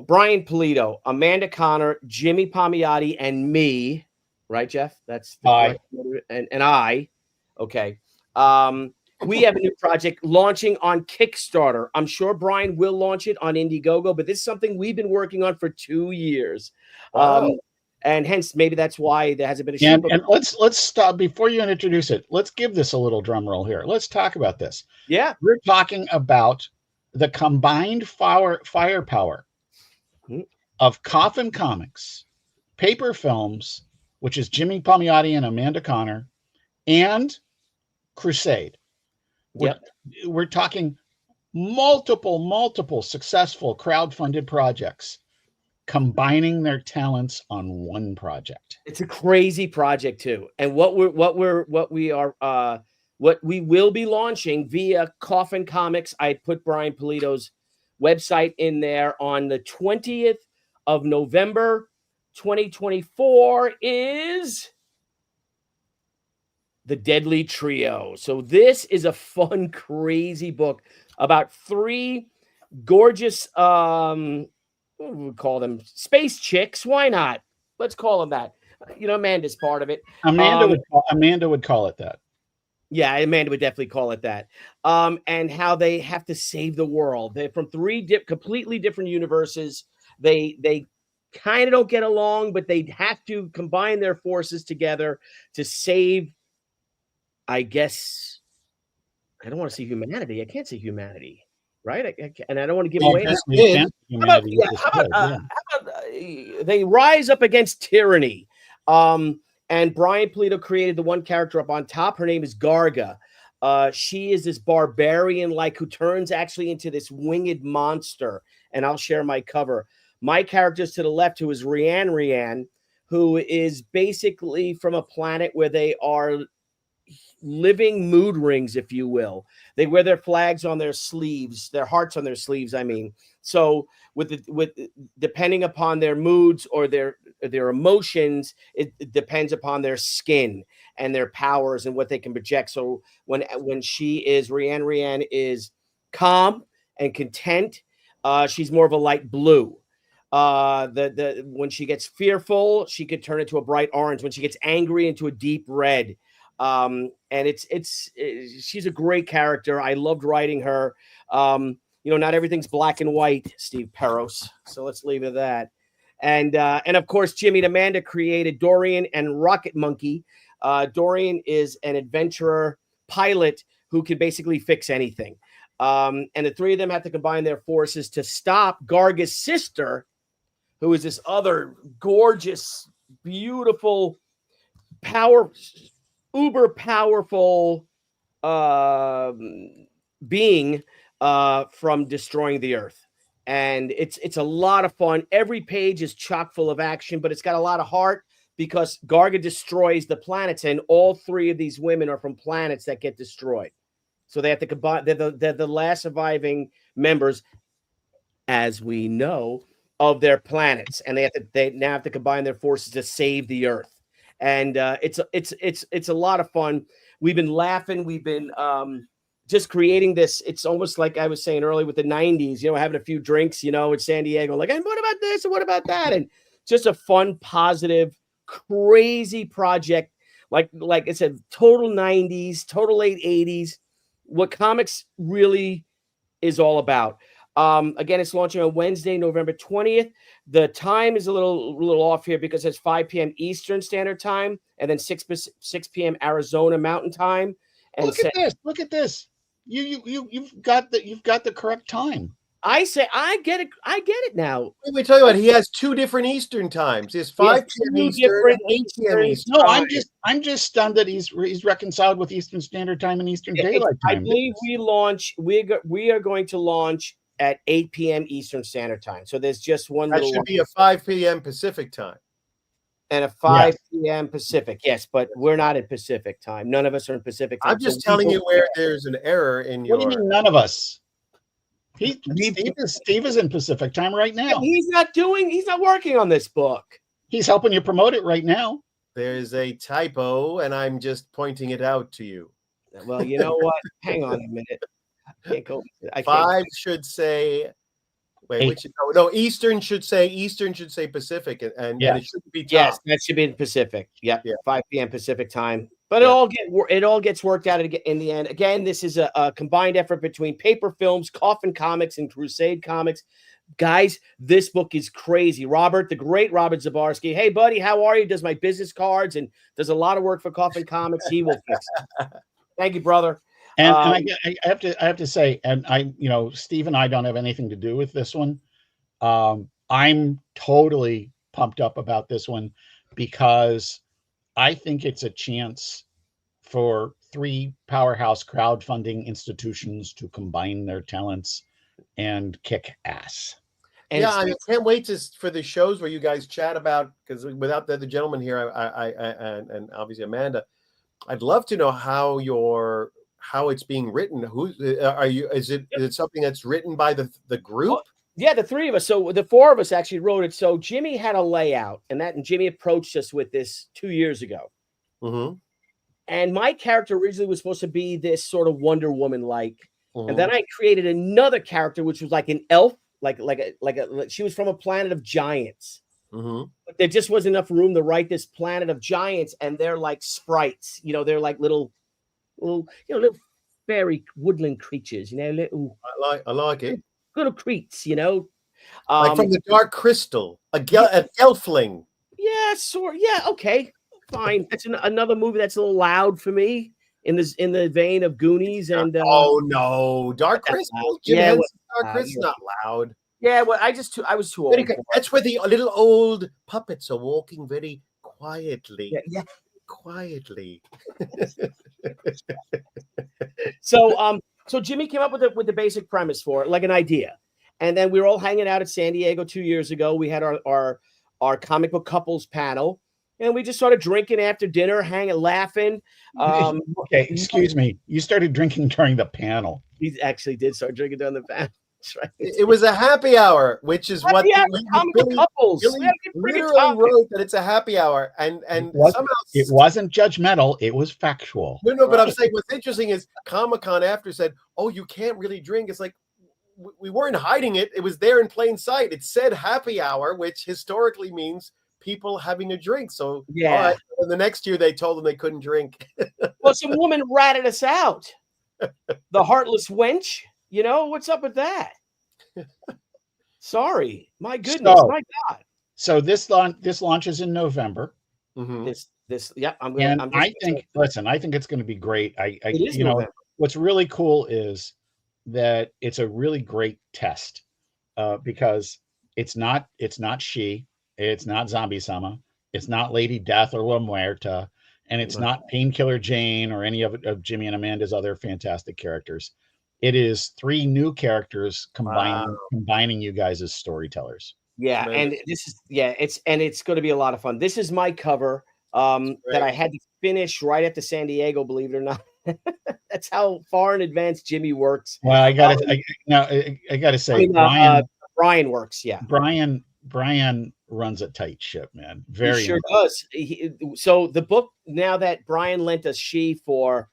Brian Polito, Amanda Connor, Jimmy Palmiotti, and me right, Jeff? That's the Aye. correct order. And I. Okay. We have a new project launching on Kickstarter. I'm sure Brian will launch it on Indiegogo, but this is something we've been working on for 2 years. Wow. And hence maybe that's why there hasn't been a And, show. and let's stop before you introduce it. Let's give this a little drum roll here. Let's talk about this. Yeah. We're talking about the combined firepower of Coffin Comics, Paper Films, which is Jimmy Palmiotti and Amanda Connor, and Crusade. We're talking multiple successful crowdfunded projects combining their talents on one project. It's a crazy project too. And what we will be launching via Coffin Comics. I put Brian Polito's website in there on the 20th of November, 2024 is the Deadly Trio. So this is a fun, crazy book about 3 gorgeous, what would we call them? Space chicks. Why not? Let's call them that. You know, Amanda's part of it. Amanda would call it that. Yeah, Amanda would definitely call it that. And how they have to save the world. They're from 3 completely different universes. They kind of don't get along, but they have to combine their forces together to save, I guess, I don't want to see humanity. I can't see humanity, right? And I don't want to give away. They rise up against tyranny. And Brian Polito created the one character up on top. Her name is Garga. She is this barbarian, who turns actually into this winged monster. And I'll share my cover. My character's to the left, who is Rian, who is basically from a planet where they are living mood rings, if you will. They wear their flags on their sleeves, their hearts on their sleeves, I mean. So with depending upon their moods or their emotions, it depends upon their skin and their powers and what they can project. So when Rian is calm and content, she's more of a light blue. When she gets fearful, she could turn into a bright orange. When she gets angry, into a deep red. And she's a great character. I loved writing her. Not everything's black and white, Steve Peros. So let's leave it at that. And of course, Jimmy and Amanda created Dorian and Rocket Monkey. Dorian is an adventurer pilot who can basically fix anything. And the 3 of them have to combine their forces to stop Garga's sister, who is this other gorgeous, beautiful, uber powerful being from destroying the earth. And it's a lot of fun. Every page is chock full of action, but it's got a lot of heart because Garga destroys the planets, and all 3 of these women are from planets that get destroyed. So they have to combine. They're the last surviving members, as we know, of their planets, and they now have to combine their forces to save the earth. And it's a lot of fun. We've been laughing. We've been just creating this. It's almost like I was saying earlier with the 90s, having a few drinks, in San Diego, like, and what about this and what about that? And just a fun, positive, crazy project. Like I said, total 90s, total late 80s, what comics really is all about. Again, it's launching on Wednesday, November 20th. The time is a little off here because it's 5 p.m. Eastern Standard Time and then 6 p.m. Arizona Mountain Time. And Look at this. You've got the correct time. I say I get it now. What are we talking about? He has 2 different Eastern times. He has 5 p.m. Eastern, 8 p.m. Eastern. No, I'm just stunned that he's reconciled with Eastern Standard Time and Eastern Daylight Time. I believe we are going to launch at 8 p.m. Eastern Standard Time. So there's just one. That should be a 5 p.m. Pacific time. And a 5 p.m. Pacific. Yes, but we're not in Pacific time. None of us are in Pacific time. I'm just telling you where there's an error in your. What do you mean, none of us? Steve is in Pacific time right now. He's not working on this book. He's helping you promote it right now. There's a typo, and I'm just pointing it out to you. Well, you know what? Hang on a minute. I can't go. 5 should say Wait, which no, Eastern should say Pacific, and it shouldn't be Tom. Yes, that should be the Pacific. Yep, Yeah. 5 p.m. Pacific time. But it all gets worked out in the end. Again, this is a combined effort between Paper Films, Coffin Comics, and Crusade Comics. Guys, this book is crazy. Robert, the great Robert Zabarski. Hey, buddy, how are you? Does my business cards and does a lot of work for Coffin Comics. He will fix it. Thank you, brother. And I have to say, and Steve and I don't have anything to do with this one. I'm totally pumped up about this one because I think it's a chance for 3 powerhouse crowdfunding institutions to combine their talents and kick ass. And I can't wait for the shows where you guys chat about, because without the other gentleman here, and obviously Amanda, I'd love to know how it's being written. Who are you? Is it something that's written by the group? Well, yeah, the 3 of us. So the 4 of us actually wrote it. So Jimmy had a layout, and Jimmy approached us with this 2 years ago. Mm-hmm. And my character originally was supposed to be this sort of Wonder Woman-like. Mm-hmm. And then I created another character, which was like an elf, like she was from a planet of giants. Mm-hmm. But there just wasn't enough room to write this planet of giants, and they're like sprites. They're like little fairy woodland creatures. Little. I like it. Little creeps. Like from the Dark Crystal, a gelfling. Yeah, sort. Yeah, okay, fine. That's another movie that's a little loud for me. In the vein of Goonies and oh no, Dark Crystal. Jim Henson's Dark Crystal, not loud. Yeah, well, I was too old. That's where the little old puppets are walking very quietly. Yeah. Quietly. So Jimmy came up with the basic premise for it, like an idea, and then we were all hanging out at San Diego 2 years ago. We had our comic book couples panel. And we just started drinking after dinner, laughing. Okay, excuse me. You started drinking during the panel. He actually did start drinking during the panel. That's right. It was a happy hour, which is what comic couples. Billy literally wrote that it's a happy hour, and somehow it wasn't judgmental. It was factual. No, but I'm saying what's interesting is Comic-Con after said, "Oh, you can't really drink." It's like we weren't hiding it; it was there in plain sight. It said happy hour, which historically means people having a drink. So yeah, all right. And the next year they told them they couldn't drink. Well, some woman ratted us out. The heartless wench. What's up with that? Sorry, my goodness, my God. So this launches in November. Mm-hmm. I think it's going to be great. What's really cool is that it's a really great test because it's not Shi. It's not Zombie Sama. It's not Lady Death or La Muerta. And it's not Painkiller Jane or any of Jimmy and Amanda's other fantastic characters. It is 3 new characters combining you guys as storytellers. Yeah, and it's going to be a lot of fun. This is my cover that I had to finish right after San Diego, believe it or not. That's how far in advance Jimmy works. Well, I gotta say, Brian works. Yeah, Brian runs a tight ship, man. He sure does. So the book, now that Brian lent us Shi for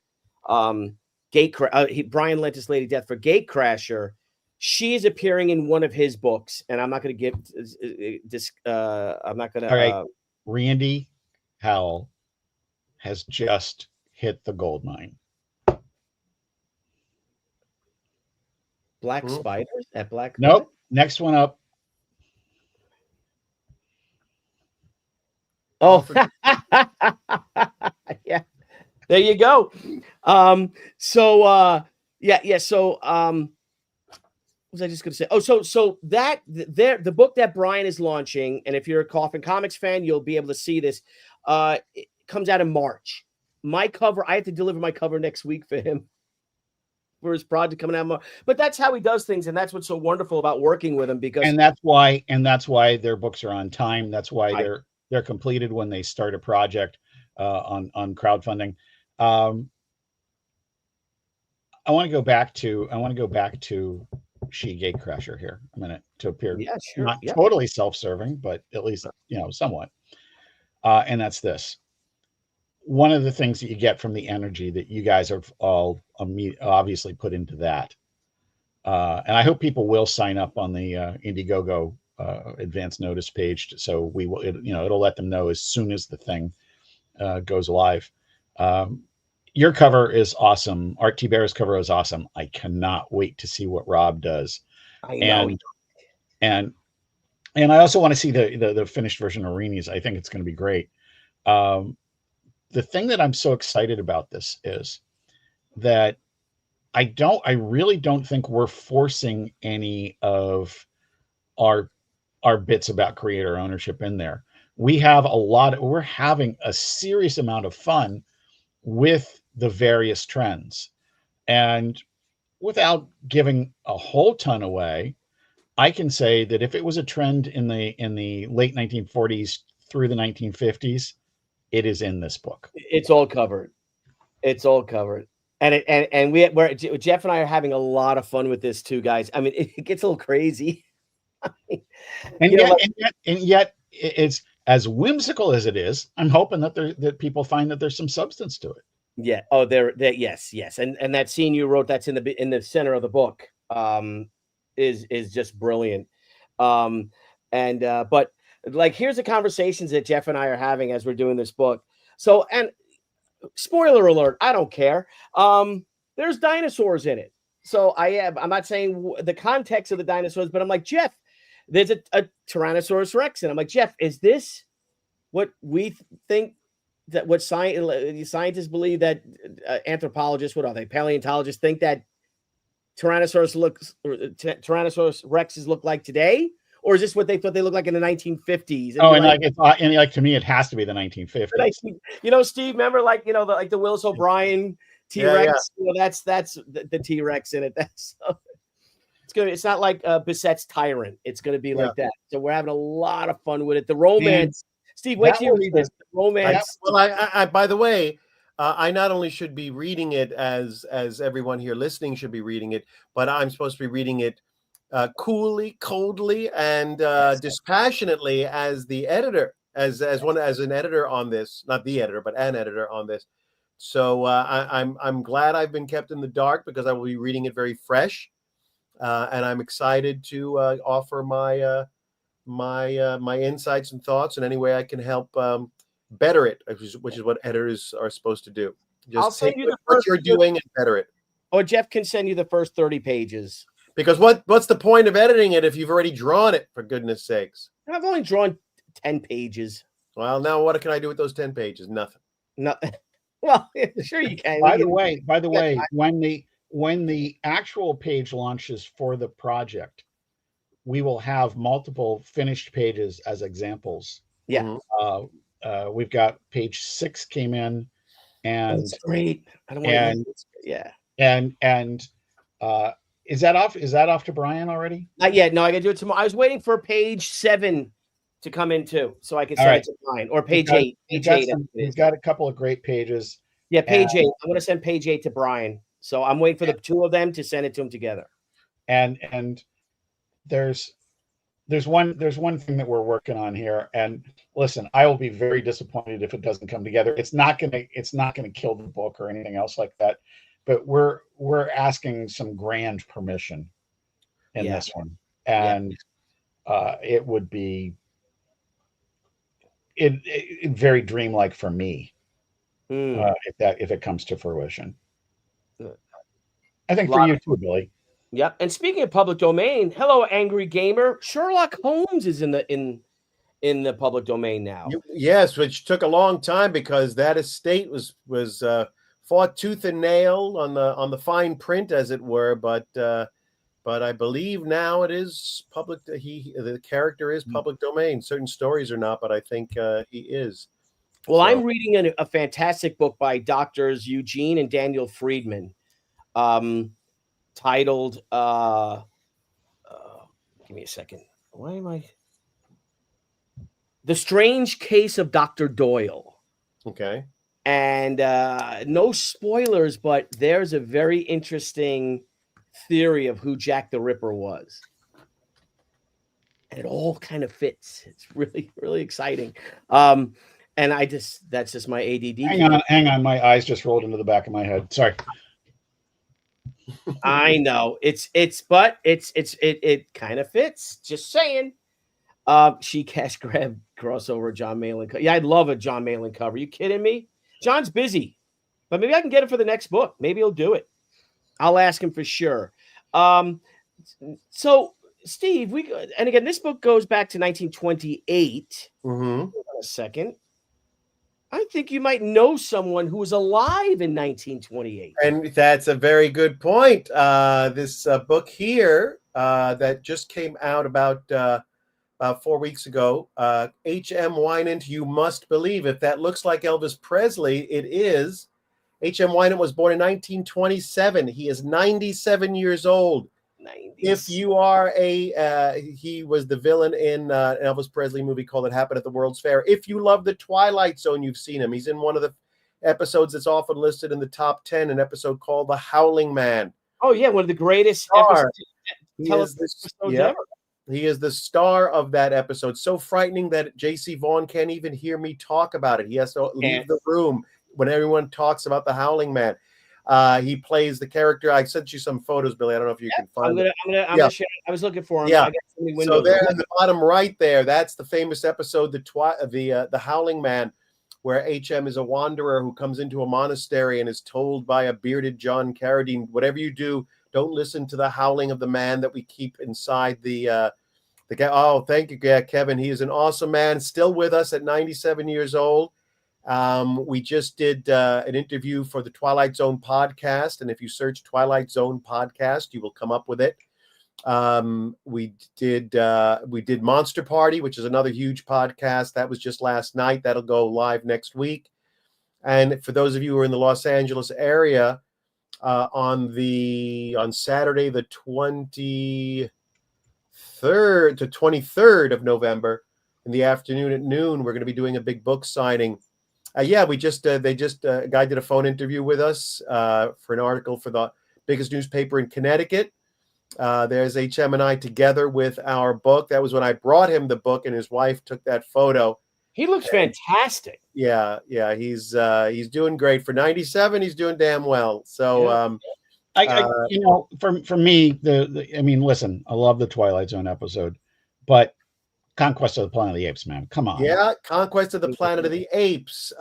Brian lent us Lady Death for Gatecrasher, She is appearing in one of his books, and I'm not going to give this. I'm not going to. All right, Randy Howell has just hit the gold mine. Black Spiders at Black. Nope. Next one up. Oh, yeah. There you go. So what was I just going to say? Oh, so that the book that Brian is launching, and if you're a Coffin Comics fan, you'll be able to see this. It comes out in March. My cover, I have to deliver my cover next week for him for his project coming out. But that's how he does things, and that's what's so wonderful about working with him. And that's why their books are on time. That's why they're completed when they start a project on crowdfunding. I want to go back to Shi Gatecrasher here a minute to appear. Yeah, sure. Not totally self-serving, but at least somewhat. And that's this. One of the things that you get from the energy that you guys have all obviously put into that And I hope people will sign up on the Indiegogo advance notice page, so we will, it'll let them know as soon as the thing goes live. Your cover is awesome. Art T. Bear's cover is awesome. I cannot wait to see what Rob does. I know. And I also want to see the finished version of Rini's. I think it's going to be great. The thing that I'm so excited about this is that I really don't think we're forcing any of our bits about creator ownership in there. We're having a serious amount of fun with the various trends. And without giving a whole ton away, I can say that if it was a trend in the late 1940s through the 1950s, it is in this book. It's all covered. It's all covered. And we're Jeff and I are having a lot of fun with this too, guys. I mean, it gets a little crazy. And yet it's as whimsical as it is. I'm hoping that people find that there's some substance to it. Yeah. Oh, yes. And that scene you wrote that's in the center of the book is just brilliant. But like, here's the conversations that Jeff and I are having as we're doing this book. So, and spoiler alert, I don't care. There's dinosaurs in it. So I'm not saying the context of the dinosaurs, but I'm like, Jeff, there's a Tyrannosaurus Rex. And I'm like, Jeff, is this what we think that what scientists believe that anthropologists, what are they, paleontologists think that Tyrannosaurus Rexes look like today? Or is this what they thought they looked like in the 1950s? And to me, it has to be the 1950s. Steve, remember, the Willis O'Brien T-Rex? Yeah. That's the T-Rex in it. It's not like Bissett's Tyrant. It's gonna be like that. So we're having a lot of fun with it. The romance, Steve, wait till you read this. The romance. I by the way, I not only should be reading it as everyone here listening should be reading it, but I'm supposed to be reading it coolly, coldly, and dispassionately as the editor, as an editor on this, not the editor, but an editor on this. So I'm glad I've been kept in the dark because I will be reading it very fresh, and I'm excited to offer my my insights and thoughts in any way I can help better it, which is what editors are supposed to do. Just take what you're doing and better it. Or Jeff can send you the first 30 pages. Because what's the point of editing it if you've already drawn it, for goodness sakes? I've only drawn 10 pages. Well, now what can I do with those 10 pages? Nothing. No. Well, sure you can. By the way, when the actual page launches for the project, we will have multiple finished pages as examples. Yeah. We've got page 6 came in, and that's great. I don't want to. Yeah. And is that off to Brian already? Not yet. No, I got to do it tomorrow. I was waiting for page 7 to come in too, so I could send it to Brian, or page 8. He's got a couple of great pages. Yeah, page 8. I'm going to send page 8 to Brian. So I'm waiting for the two of them to send it to him together. And there's one thing that we're working on here. And listen, I will be very disappointed if it doesn't come together. It's not gonna kill the book or anything else like that. But we're asking some grand permission in this one, and it would be very dreamlike for me if it comes to fruition. I think for you too, Billy. Yep. And speaking of public domain, hello, Angry Gamer. Sherlock Holmes is in the public domain now. Yes, which took a long time because that estate was fought tooth and nail on the fine print, as it were, but I believe now it is public. The character is public domain. Certain stories are not, but I think he is. Well, I'm reading a fantastic book by Doctors Eugene and Daniel Friedman, titled give me a second. Why am I? The Strange Case of Dr. Doyle. Okay. And no spoilers, but there's a very interesting theory of who Jack the Ripper was. And it all kind of fits. It's really, really exciting. And that's just my ADD. Hang on. My eyes just rolled into the back of my head. Sorry. I know but it kind of fits. Just saying. She cash grab crossover John Malin. Yeah, I'd love a John Malin cover. You kidding me? John's busy, but maybe I can get it for the next book. Maybe he'll do it. I'll ask him for sure. So Steve, and again, this book goes back to 1928. Mm-hmm. Hold on a second. I think you might know someone who was alive in 1928. And that's a very good point. This book here that just came out about 4 weeks ago, H.M. Wynant, You Must Believe. If that looks like Elvis Presley, it is. H.M. Wynant was born in 1927. He is 97 years old. 90s. If you are he was the villain in an Elvis Presley movie called It Happened at the World's Fair. If you love the Twilight Zone, you've seen him. He's in one of the episodes that's often listed in the top 10, an episode called The Howling Man. Oh, yeah, one of the greatest episodes ever. He is the star of that episode. So frightening that J.C. Vaughn can't even hear me talk about it. He has to leave the room when everyone talks about the Howling Man. He plays the character. I sent you some photos, Billy. I don't know if you can find them. I'm gonna share. I was looking for him. Yeah. So there in the bottom right there, that's the famous episode, the Howling Man, where H.M. is a wanderer who comes into a monastery and is told by a bearded John Carradine, whatever you do, don't listen to the howling of the man that we keep inside the guy. Oh, thank you, Kevin. He is an awesome man, still with us at 97 years old. We just did an interview for the Twilight Zone podcast, and if you search Twilight Zone podcast, you will come up with it. We did Monster Party, which is another huge podcast. That was just last night. That'll go live next week. And for those of you who are in the Los Angeles area, on Saturday the 23rd to 23rd of November in the afternoon at noon, we're going to be doing a big book signing. A guy did a phone interview with us for an article for the biggest newspaper in Connecticut. There's HM and I together with our book. That was when I brought him the book, and his wife took that photo. He looks fantastic. Yeah, he's doing great for 97. He's doing damn well. So, for me, I mean, listen, I love the Twilight Zone episode, but Conquest of the Planet of the Apes, man, come on. Yeah, Conquest of the Planet of the Apes.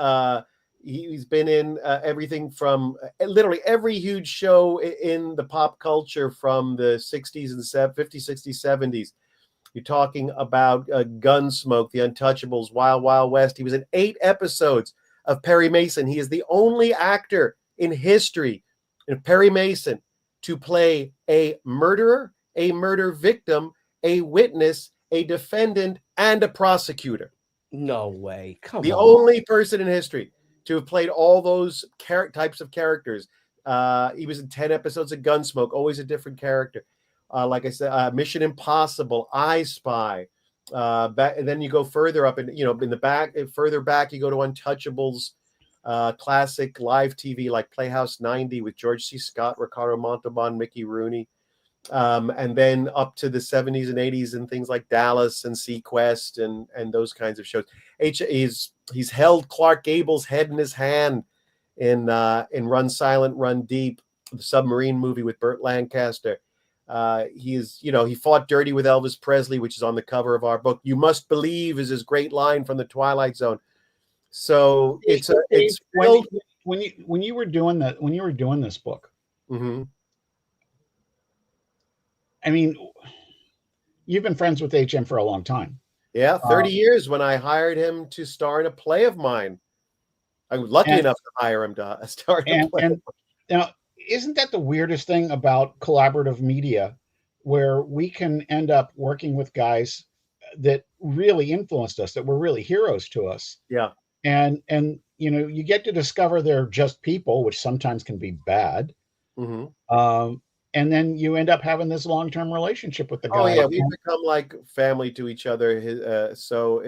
He's been in everything from literally every huge show in the pop culture from the 60s and 50s, 60s, 70s. You're talking about Gunsmoke, The Untouchables, Wild Wild West. He was in 8 episodes of Perry Mason. He is the only actor in history in Perry Mason to play a murderer, a murder victim, a witness, a defendant, and a prosecutor. No way. Come on. The only person in history to have played all those types of characters. He was in 10 episodes of Gunsmoke, always a different character. Like I said, Mission Impossible, I Spy. And then you go further up, and in the back, further back, you go to Untouchables, classic live TV like Playhouse 90 with George C. Scott, Ricardo Montalban, Mickey Rooney, and then up to the 70s and 80s and things like Dallas and Sequest and those kinds of shows. He's held Clark Gable's head in his hand in Run Silent, Run Deep, the submarine movie with Burt Lancaster. He fought dirty with Elvis Presley, which is on the cover of our book. You Must Believe is his great line from the Twilight Zone. So when you were doing this book, mm-hmm. I mean, you've been friends with HM for a long time. Yeah, 30 years when I hired him to star in a play of mine. I was lucky enough to hire him to star in a play. And now, isn't that the weirdest thing about collaborative media, where we can end up working with guys that really influenced us, that were really heroes to us? Yeah. And you get to discover they're just people, which sometimes can be bad. Mm-hmm. And then you end up having this long-term relationship with the guy. Oh yeah, we've become like family to each other. So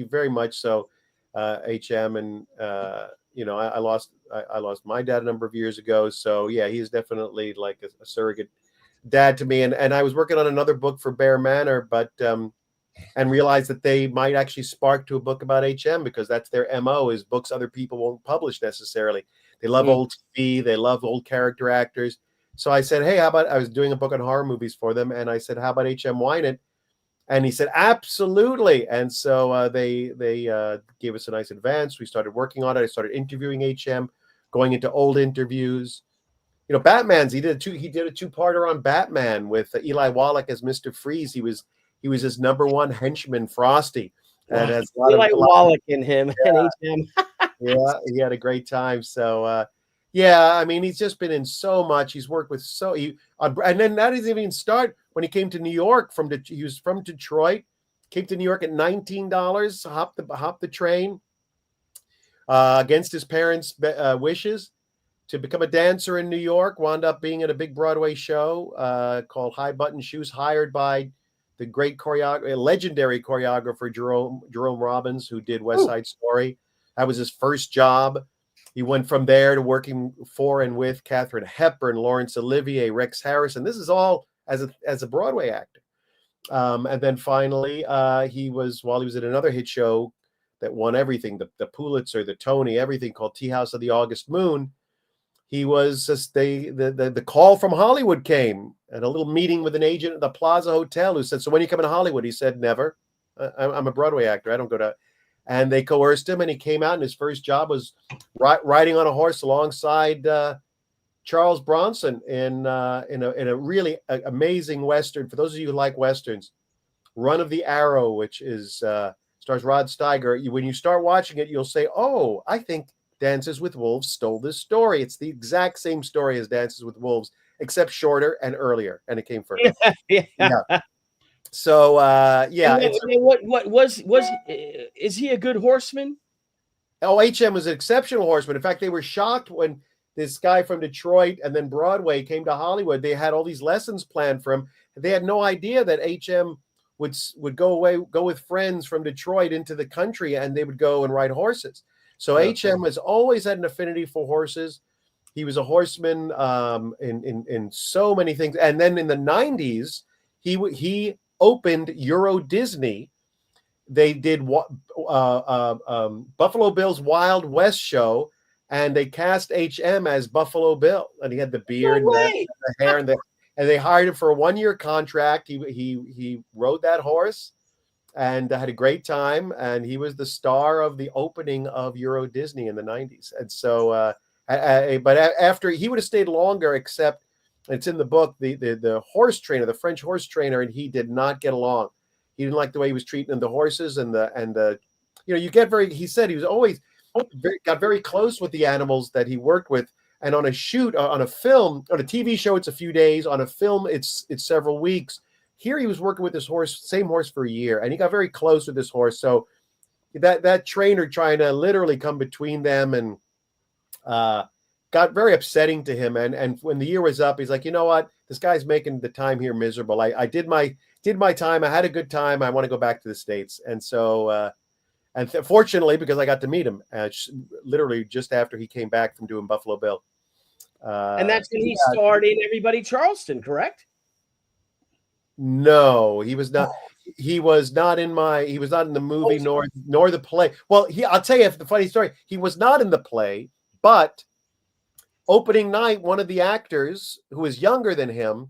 very much so. HM and I lost my dad a number of years ago. So yeah, he's definitely like a surrogate dad to me. And I was working on another book for Bear Manor, but and realized that they might actually spark to a book about HM, because that's their MO, is books other people won't publish necessarily. They love old TV, they love old character actors. So I said, hey, how about, I was doing a book on horror movies for them, and I said, how about H.M. Wynant? And he said, absolutely. And so they gave us a nice advance. We started working on it. I started interviewing H.M., going into old interviews. You know, Batman's, he did a two-parter on Batman with Eli Wallach as Mr. Freeze. He was his number one henchman, Frosty. And has Eli Wallach in him and H.M. Yeah, he had a great time. So yeah, I mean, he's just been in so much. He's worked with and then that doesn't even start when he came to New York he was from Detroit, came to New York at $19, hopped the train against his parents' wishes to become a dancer in New York. Wound up being at a big Broadway show called High Button Shoes, hired by the great legendary choreographer Jerome Robbins, who did West Side Story. That was his first job. He went from there to working for and with Katharine Hepburn, Laurence Olivier, Rex Harrison. This is all as a Broadway actor. And then finally, while he was at another hit show that won everything, the Pulitzer, the Tony, everything, called Tea House of the August Moon. He was just the call from Hollywood came, and a little meeting with an agent at the Plaza Hotel who said, so when are you coming to Hollywood? He said, never. I'm a Broadway actor. I don't go to. And they coerced him, and he came out, and his first job was riding on a horse alongside Charles Bronson in a really amazing Western. For those of you who like Westerns, Run of the Arrow, which is stars Rod Steiger. When you start watching it, you'll say, oh, I think Dances with Wolves stole this story. It's the exact same story as Dances with Wolves, except shorter and earlier, and it came first. Yeah. So yeah. Is he a good horseman? Oh, H.M. was an exceptional horseman. In fact, they were shocked when this guy from Detroit and then Broadway came to Hollywood. They had all these lessons planned for him. They had no idea that H.M. would go with friends from Detroit into the country, and they would go and ride horses. So H.M. has always had an affinity for horses. He was a horseman in so many things. And then in the 90s, he opened Euro Disney. They did Buffalo Bill's Wild West show, and they cast H.M. as Buffalo Bill, and he had the beard and the hair, and they hired him for a 1-year contract. He rode that horse and had a great time, and he was the star of the opening of Euro Disney in the 90s. And so, but after, he would have stayed longer, except it's in the book, the horse trainer, the French horse trainer, and he did not get along. He didn't like the way he was treating the horses and the he said he was always got very close with the animals that he worked with. And on a shoot, on a film, on a TV show, it's a few days. On a film, it's several weeks. Here he was working with this same horse for a year, and he got very close with this horse. So that trainer trying to literally come between them and got very upsetting to him. And when the year was up, he's like, you know what? This guy's making the time here miserable. I did my time. I had a good time. I want to go back to the States. And so, fortunately, because I got to meet him literally just after he came back from doing Buffalo Bill. And that's when he starred in Everybody Charleston, correct? No, he was not. He was not in the movie nor the play. Well, I'll tell you the funny story. He was not in the play, but opening night, one of the actors who was younger than him,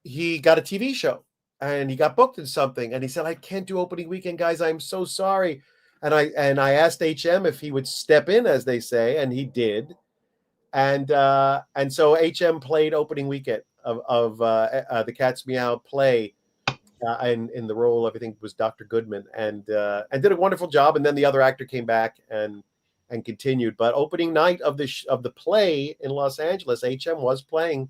he got a TV show and he got booked in something, and he said, I can't do opening weekend, guys. I'm so sorry. And I asked HM if he would step in, as they say, and he did. And so HM played opening weekend of the Cat's Meow play, in the role of, I think, was Dr. Goodman, and did a wonderful job. And then the other actor came back and continued. But opening night of the play in Los Angeles, HM was playing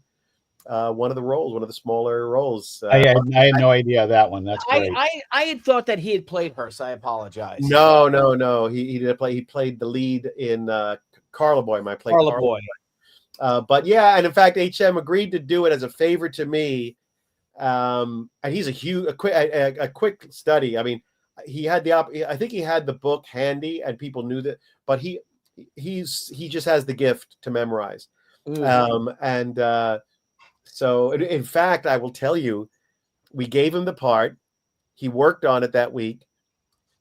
one of the smaller roles. I had no idea that one. That's great. I had thought that he had played Hearst. I apologize. No. He did play. He played the lead in Carla Boy. Carla Boy. But yeah, and in fact, HM agreed to do it as a favor to me. And he's a quick study. I mean, he had I think he had the book handy, and people knew that. But he just has the gift to memorize. So in fact, I will tell you, we gave him the part. He worked on it that week,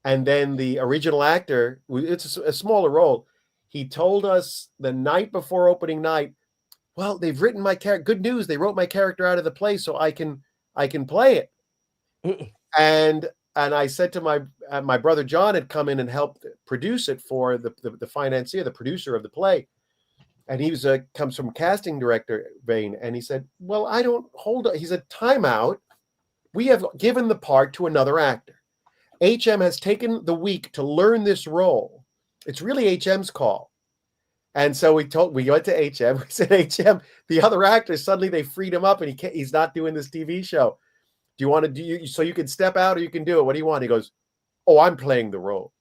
and then the original actor, it's a smaller role. He told us the night before opening night, well, they've written my character. Good news, they wrote my character out of the play, so I can play it. And I said to my brother John had come in and helped produce it for the financier, the producer of the play, and he was comes from casting director vein, and he said, well, I don't hold on. He said, time out. We have given the part to another actor. HM has taken the week to learn this role. It's really HM's call. And so we went to HM. We said, HM, the other actors, suddenly they freed him up and he's not doing this TV show. Do you want to do so you can step out or you can do it? What do you want? He goes, oh, I'm playing the role.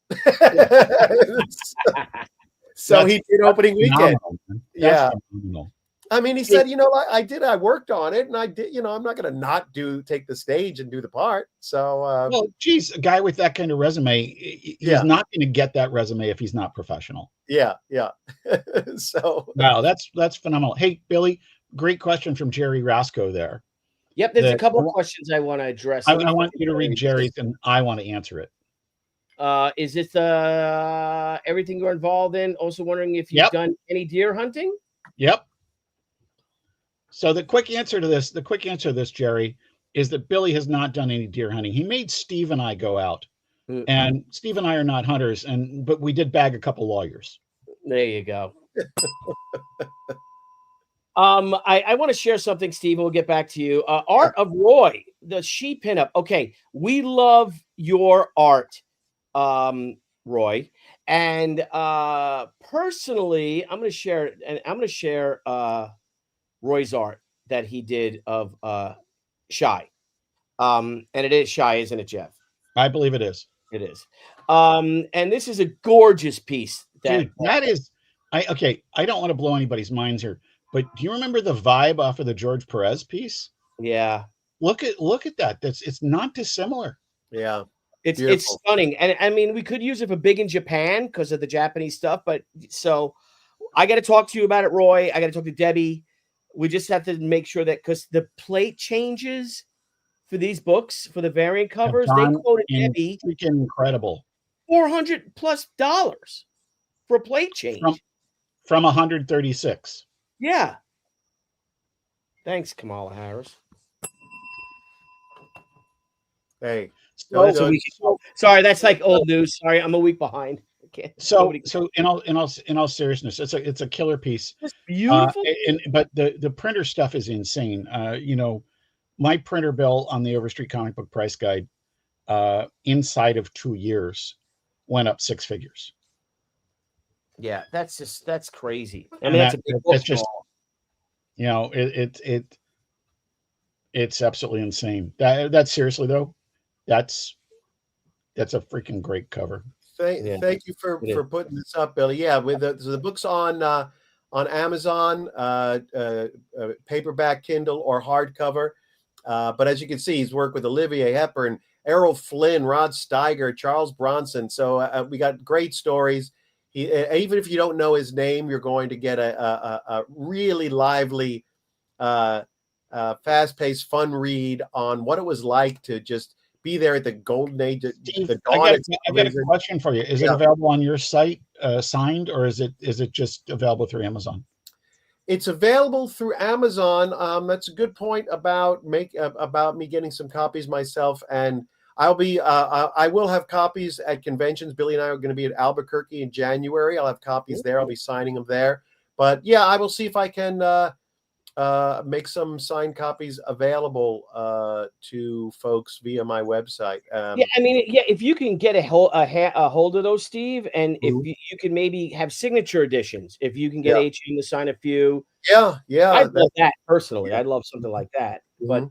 So he did opening weekend. Yeah. Phenomenal. I mean, he said, I worked on it and I did, I'm not going to not take the stage and do the part. So, well, geez, a guy with that kind of resume, he's not going to get that resume if he's not professional. Yeah. Yeah. So, wow, that's phenomenal. Hey, Billy, great question from Jerry Rasco there. Yep. There's a couple of questions I want to address. I want you to read Jerry's and I want to answer it. Is this everything you're involved in? Also wondering if you've done any deer hunting? Yep. So the quick answer to this, Jerry, is that Billy has not done any deer hunting. He made Steve and I go out, and Steve and I are not hunters, but we did bag a couple lawyers. There you go. I want to share something, Steve. We'll get back to you. Art of Roy, the Shi pinup. Okay, we love your art, Roy, and personally, I'm going to share Roy's art that he did of Shi. And it is Shi, isn't it, Jeff? I believe it is. It is. And this is a gorgeous piece. Dude, that is I don't want to blow anybody's minds here, but do you remember the vibe off of the George Perez piece? Yeah. Look at that. It's not dissimilar. Yeah. It's stunning. And I mean, we could use it for big in Japan because of the Japanese stuff, but so I got to talk to you about it, Roy. I got to talk to Debbie. We just have to make sure that because the plate changes for these books for the variant covers, they quoted Debbie freaking incredible $400+ for a plate change from 136. Yeah. Thanks, Kamala Harris. Hey, sorry, that's like old news. Sorry, I'm a week behind. So in all seriousness, it's a killer piece. It's beautiful. But the printer stuff is insane. My printer bill on the Overstreet Comic Book Price Guide inside of 2 years went up 6 figures. Yeah, that's crazy. I mean, that's a big book. That's just it's absolutely insane. That seriously though, that's a freaking great cover. Thank you for putting this up, Billy. Yeah, with the book's on Amazon, paperback, Kindle, or hardcover. But as you can see, he's worked with Olivier Hepburn, Errol Flynn, Rod Steiger, Charles Bronson. So we got great stories. Even if you don't know his name, you're going to get a really lively, fast-paced, fun read on what it was like to just be there at the golden age. Steve, I got a question for you. Is it available on your site, signed, or is it just available through Amazon? It's available through Amazon. That's a good point about me getting some copies myself, and I will have copies at conventions. Billy and I are going to be at Albuquerque in January. I'll have copies there. I'll be signing them there. But yeah, I will see if I can make some signed copies available to folks via my website. If you can get a hold of those, Steve, and if you can maybe have signature editions, if you can get HM to sign a few. Yeah. I'd love that personally. I'd love something like that. But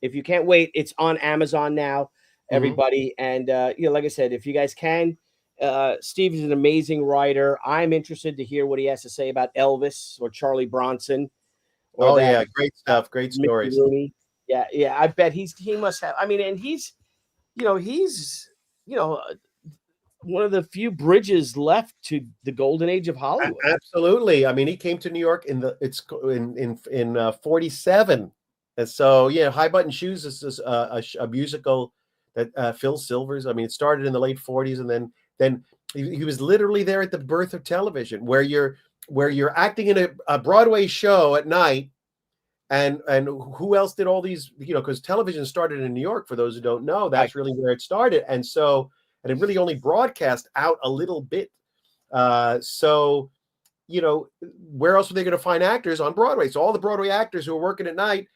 if you can't wait, it's on Amazon now, everybody. And like I said, if you guys can, Steve is an amazing writer. I'm interested to hear what he has to say about Elvis or Charlie Bronson. Great stuff. Great stories. Yeah. I bet he must have. I mean, and he's one of the few bridges left to the golden age of Hollywood. Absolutely. I mean, he came to New York in 47. And so, High Button Shoes is a musical that Phil Silvers. I mean, it started in the late 40s, and then he was literally there at the birth of television, where where you're acting in a Broadway show at night, and who else did all these, because television started in New York, for those who don't know. That's really where it started. And it really only broadcast out a little bit. So where else were they going to find actors on Broadway? So all the Broadway actors who were working at night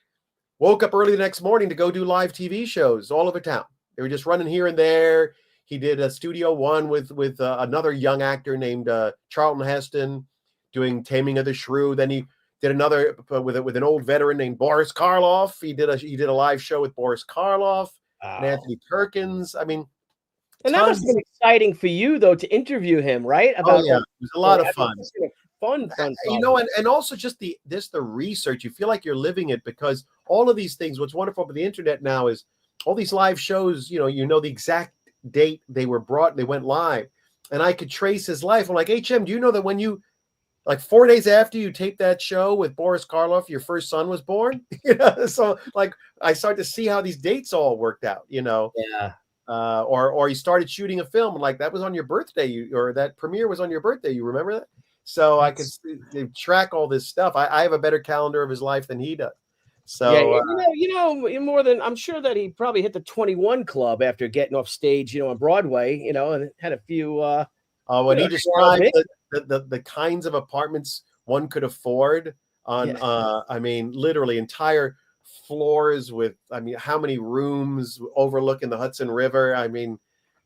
woke up early the next morning to go do live TV shows all over town. They were just running here and there. He did a Studio One with another young actor named Charlton Heston, doing Taming of the Shrew. Then he did another with an old veteran named Boris Karloff. He did a live show with Boris Karloff and Anthony Perkins. I mean, and that must have been exciting for you, though, to interview him, right? It was a lot of fun. Fun. And also just the research. You feel like you're living it, because all of these things. What's wonderful about the internet now is all these live shows. The exact date they went live, and I could trace his life. I'm like, HM, do you know that when you, like 4 days after you taped that show with Boris Karloff, your first son was born? So like I started to see how these dates all worked out. Yeah. Or you started shooting a film, like that was on your birthday, or that premiere was on your birthday. You remember that? So I could track all this stuff. I have a better calendar of his life than he does. So more than, I'm sure that he probably hit the 21 club after getting off stage, on Broadway, and had a few. When he described the kinds of apartments one could afford on, literally entire floors with, how many rooms overlooking the Hudson River?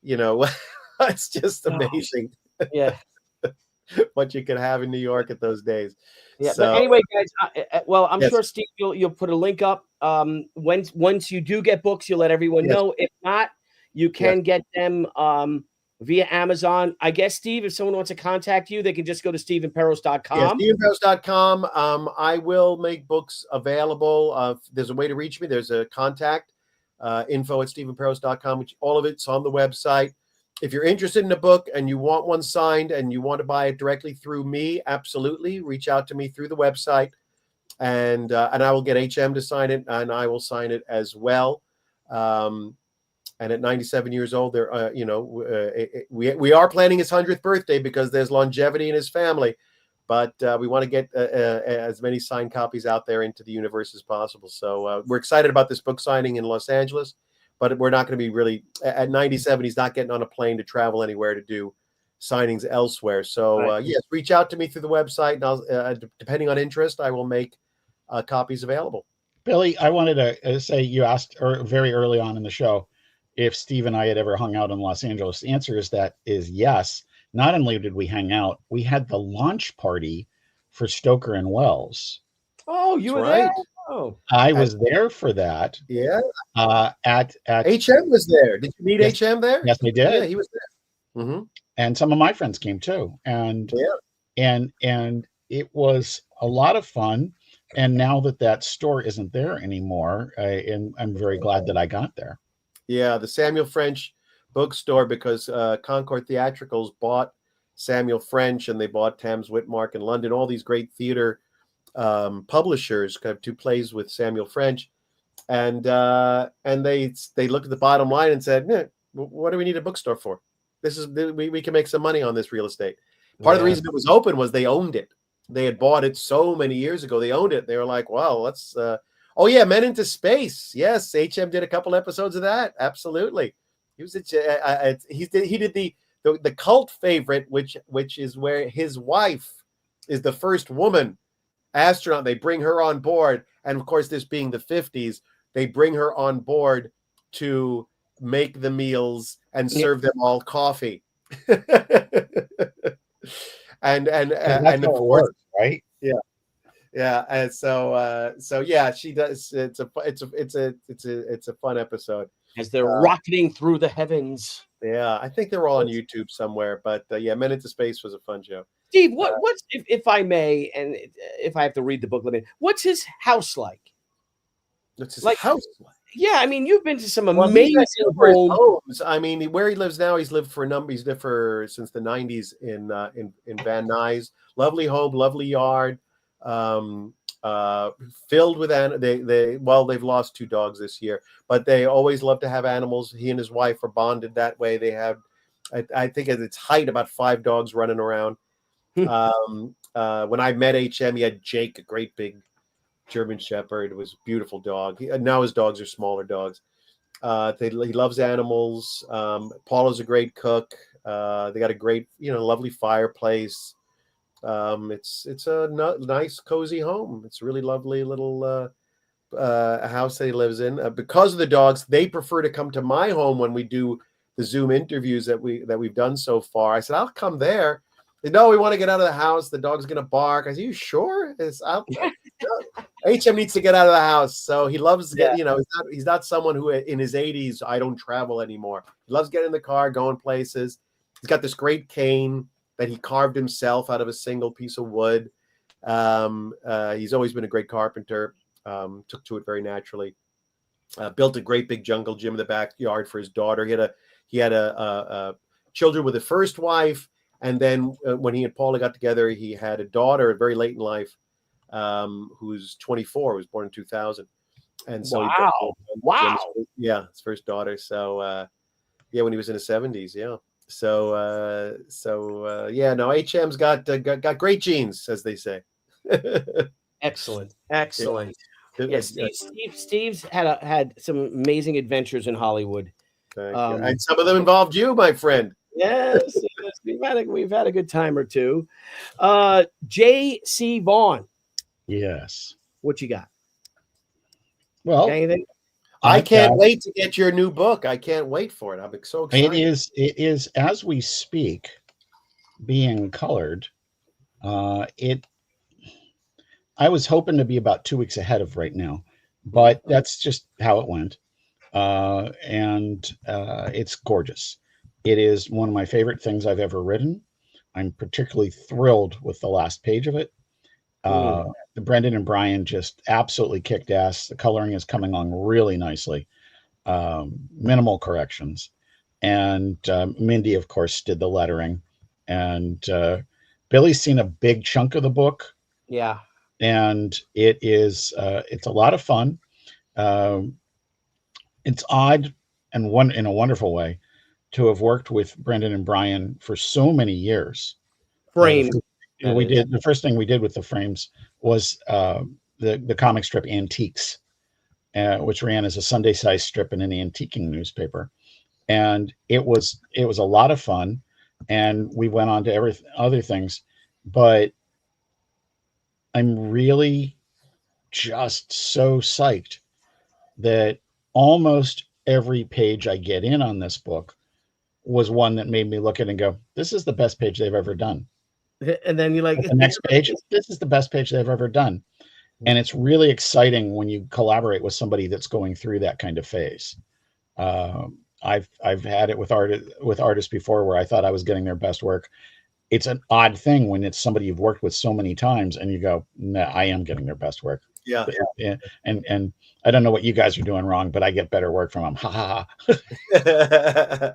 It's just amazing. Yeah. What you could have in New York at those days. Yeah. So, but anyway, guys, I'm sure Steve, you'll put a link up. Once you do get books, you'll let everyone know. If not, you can get them via Amazon. I guess, Steve, if someone wants to contact you, they can just go to stephenperos.com. Yeah, stephenperos.com. I will make books available. There's a way to reach me. There's a contact info@stephenperos.com, which all of it's on the website. If you're interested in a book and you want one signed and you want to buy it directly through me, absolutely reach out to me through the website, and I will get HM to sign it, and I will sign it as well. And at 97 years old, we are planning his 100th birthday because there's longevity in his family, but we want to get as many signed copies out there into the universe as possible. So we're excited about this book signing in Los Angeles. But we're not going to be really at 97. He's not getting on a plane to travel anywhere to do signings elsewhere. So yes, reach out to me through the website, and I'll, depending on interest, I will make copies available. Billy, I wanted to say, you asked very early on in the show if Steve and I had ever hung out in Los Angeles. The answer is yes. Not only did we hang out, we had the launch party for Stoker and Wells. Oh, you were there? Oh, I was there for that. Yeah. At HM was there. Did you meet HM there? Yes, I did. Yeah, he was there. Mm-hmm. And some of my friends came too. And it was a lot of fun. And now that store isn't there anymore, I'm very glad that I got there. Yeah, the Samuel French bookstore, because Concord Theatricals bought Samuel French, and they bought Thames Whitmark in London, all these great theater publishers, kind of two plays with Samuel French, and they looked at the bottom line and said, what do we need a bookstore for? We can make some money on this real estate. Part of the reason it was open was they owned it. They had bought it so many years ago. They owned it. They were like, well, let's Men into Space. Yes, HM did a couple episodes of that. Absolutely. He was he did the cult favorite, which is where his wife is the first woman astronaut. They bring her on board, and of course, this being the 50s, they bring her on board to make the meals and serve them all coffee. and of course, right? Yeah, and so yeah, she does. It's a fun episode as they're rocketing through the heavens. Yeah, I think they're all on YouTube somewhere, but Men into Space was a fun show. Steve, what's if I may, and if I have to read the book, what's his house like? What's his house like? Yeah, you've been to some amazing homes. Where he lives now, he's lived since the 90s in Van Nuys. Lovely home, lovely yard, filled with they've lost 2 dogs this year, but they always love to have animals. He and his wife are bonded that way. They have, I think at its height, about 5 dogs running around. when I met HM, he had Jake, a great big German Shepherd. It was a beautiful dog. Now his dogs are smaller dogs. He loves animals. Paula's a great cook. They got a great, lovely fireplace. It's a nice, cozy home. It's a really lovely little house that he lives in. Because of the dogs, they prefer to come to my home when we do the Zoom interviews that we've done so far. I said, I'll come there. They, no, we want to get out of the house. The dog's gonna bark. I said, you sure? HM needs to get out of the house. So he loves to get, he's not someone who in his 80s, I don't travel anymore. He loves getting in the car, going places. He's got this great cane that he carved himself out of a single piece of wood. He's always been a great carpenter. Took to it very naturally. Built a great big jungle gym in the backyard for his daughter. He had a children with a first wife, and then when he and Paula got together, he had a daughter very late in life, who's 24, was born in 2000, and so wow, his first daughter. So when he was in his 70s, HM's got great genes, as they say. Excellent. Yeah, Steve's had some amazing adventures in Hollywood. And some of them involved you, my friend. Yes, we've had a good time or two. J.C. Vaughn. Yes. What you got? Well, anything? I can't wait to get your new book. I can't wait for it. I'm so excited. It is as we speak being colored. I was hoping to be about 2 weeks ahead of right now, but that's just how it went. It's gorgeous. It is one of my favorite things I've ever written. I'm particularly thrilled with the last page of it. Brendan and Brian just absolutely kicked ass. The coloring is coming along really nicely. Minimal corrections. And Mindy, of course, did the lettering. And Billy's seen a big chunk of the book. Yeah. And it's a lot of fun. It's odd and in a wonderful way to have worked with Brendan and Brian for so many years. The first thing we did with the frames was the comic strip Antiques, which ran as a Sunday size strip in an antiquing newspaper, and it was a lot of fun. And we went on to other things, but I'm really just so psyched that almost every page I get in on this book was one that made me look at it and go, this is the best page they've ever done. And then you like the next page, this is the best page they've ever done. And it's really exciting when you collaborate with somebody that's going through that kind of phase. I've had it with artists before where I thought I was getting their best work. It's an odd thing when it's somebody you've worked with so many times and you go, nah, I am getting their best work. Yeah. And I don't know what you guys are doing wrong, but I get better work from them. Ha ha.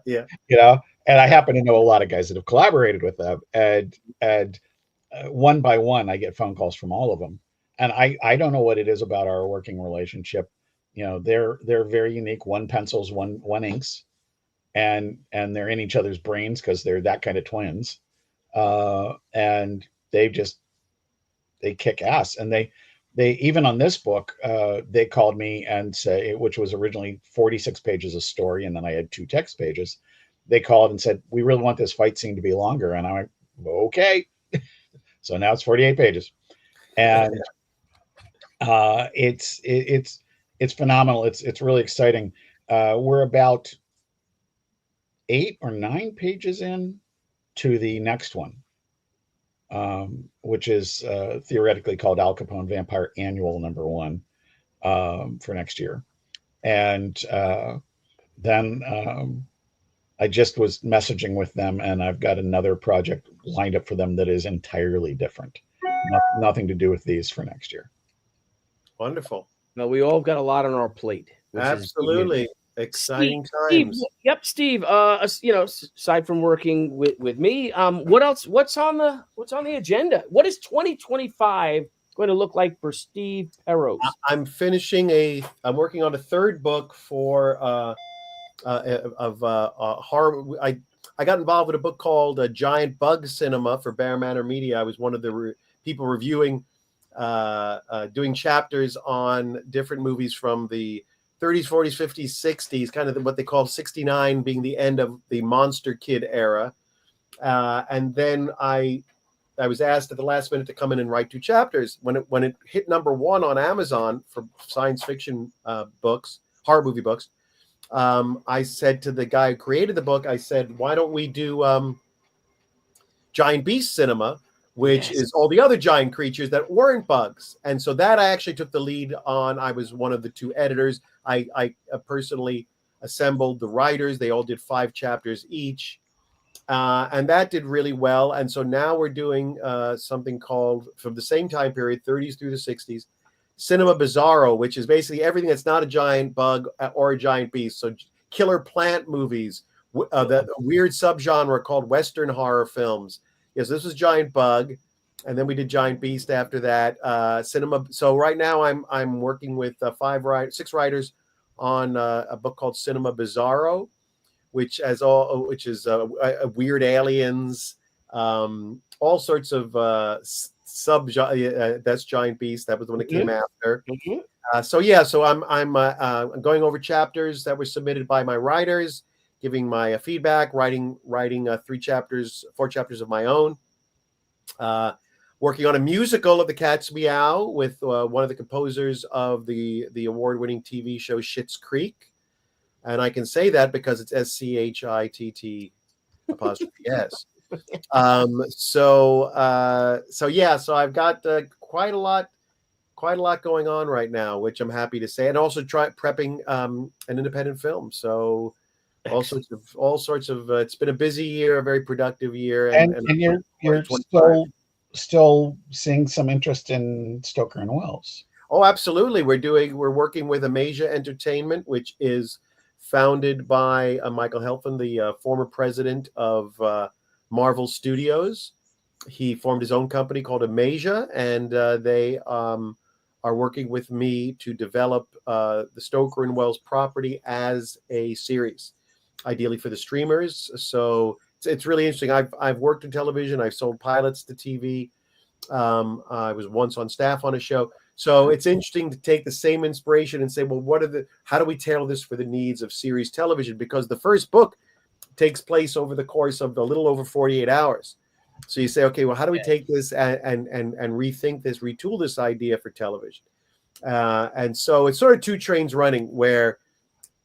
Yeah. And I happen to know a lot of guys that have collaborated with them, and one by one, I get phone calls from all of them. And I don't know what it is about our working relationship. They're very unique. One pencils, one inks, and they're in each other's brains because they're that kind of twins. And they kick ass. And they even on this book, they called me and say, which was originally 46 pages of story, and then I had 2 text pages. They called and said, we really want this fight scene to be longer. And I'm like, okay. So now it's 48 pages. And it's phenomenal. It's really exciting. We're about 8 or 9 pages in to the next one, which is theoretically called Al Capone Vampire Annual #1 for next year. And then I just was messaging with them, and I've got another project lined up for them that is entirely different. Nothing to do with these for next year. Wonderful. No, we all got a lot on our plate. Absolutely. Exciting times. Steve. Aside from working with me, what else? What's on the agenda? What is 2025 going to look like for Steve Perros? I'm working on a third book for horror. I got involved with a book called Giant Bug Cinema for Bear Manor Media. I was one of the people reviewing, doing chapters on different movies from the 30s, 40s, 50s, 60s, kind of what they call 69 being the end of the Monster Kid era. And then I was asked at the last minute to come in and write 2 chapters. When it hit #1 on Amazon for science fiction books, horror movie books, I said to the guy who created the book, I said, why don't we do Giant Beast Cinema, which is all the other giant creatures that weren't bugs. And so that I actually took the lead on. I was one of the 2 editors. I personally assembled the writers. They all did 5 chapters each. And that did really well. And so now we're doing something called, from the same time period, 30s through the 60s, Cinema Bizarro, which is basically everything that's not a giant bug or a giant beast. So killer plant movies, the weird subgenre called Western horror films. Yes, this was Giant Bug, and then we did Giant Beast after that. Cinema. So right now I'm working with 6 writers on a book called Cinema Bizarro, which is weird aliens, all sorts of that's Giant Beast. That was the one that came after. So I'm going over chapters that were submitted by my writers, giving my feedback, writing 4 chapters of my own. Working on a musical of The Cat's Meow with one of the composers of the award-winning TV show Schitt's Creek. And I can say that because it's SCHITT'. So I've got quite a lot going on right now, which I'm happy to say, and also prepping an independent film. So all sorts of it's been a busy year, a very productive year, and you're still seeing some interest in Stoker and Wells. Oh, absolutely. We're working with Amasia Entertainment, which is founded by Michael Helfand, the former president of Marvel Studios. He formed his own company called Amasia, and they are working with me to develop the Stoker and Wells property as a series, ideally for the streamers. So it's really interesting. I've worked in television. I've sold pilots to TV. I was once on staff on a show. So it's interesting to take the same inspiration and say, well, how do we tailor this for the needs of series television? Because the first book takes place over the course of a little over 48 hours. So you say, okay, well, how do we take this and rethink this, retool this idea for television? And so it's sort of 2 trains running, where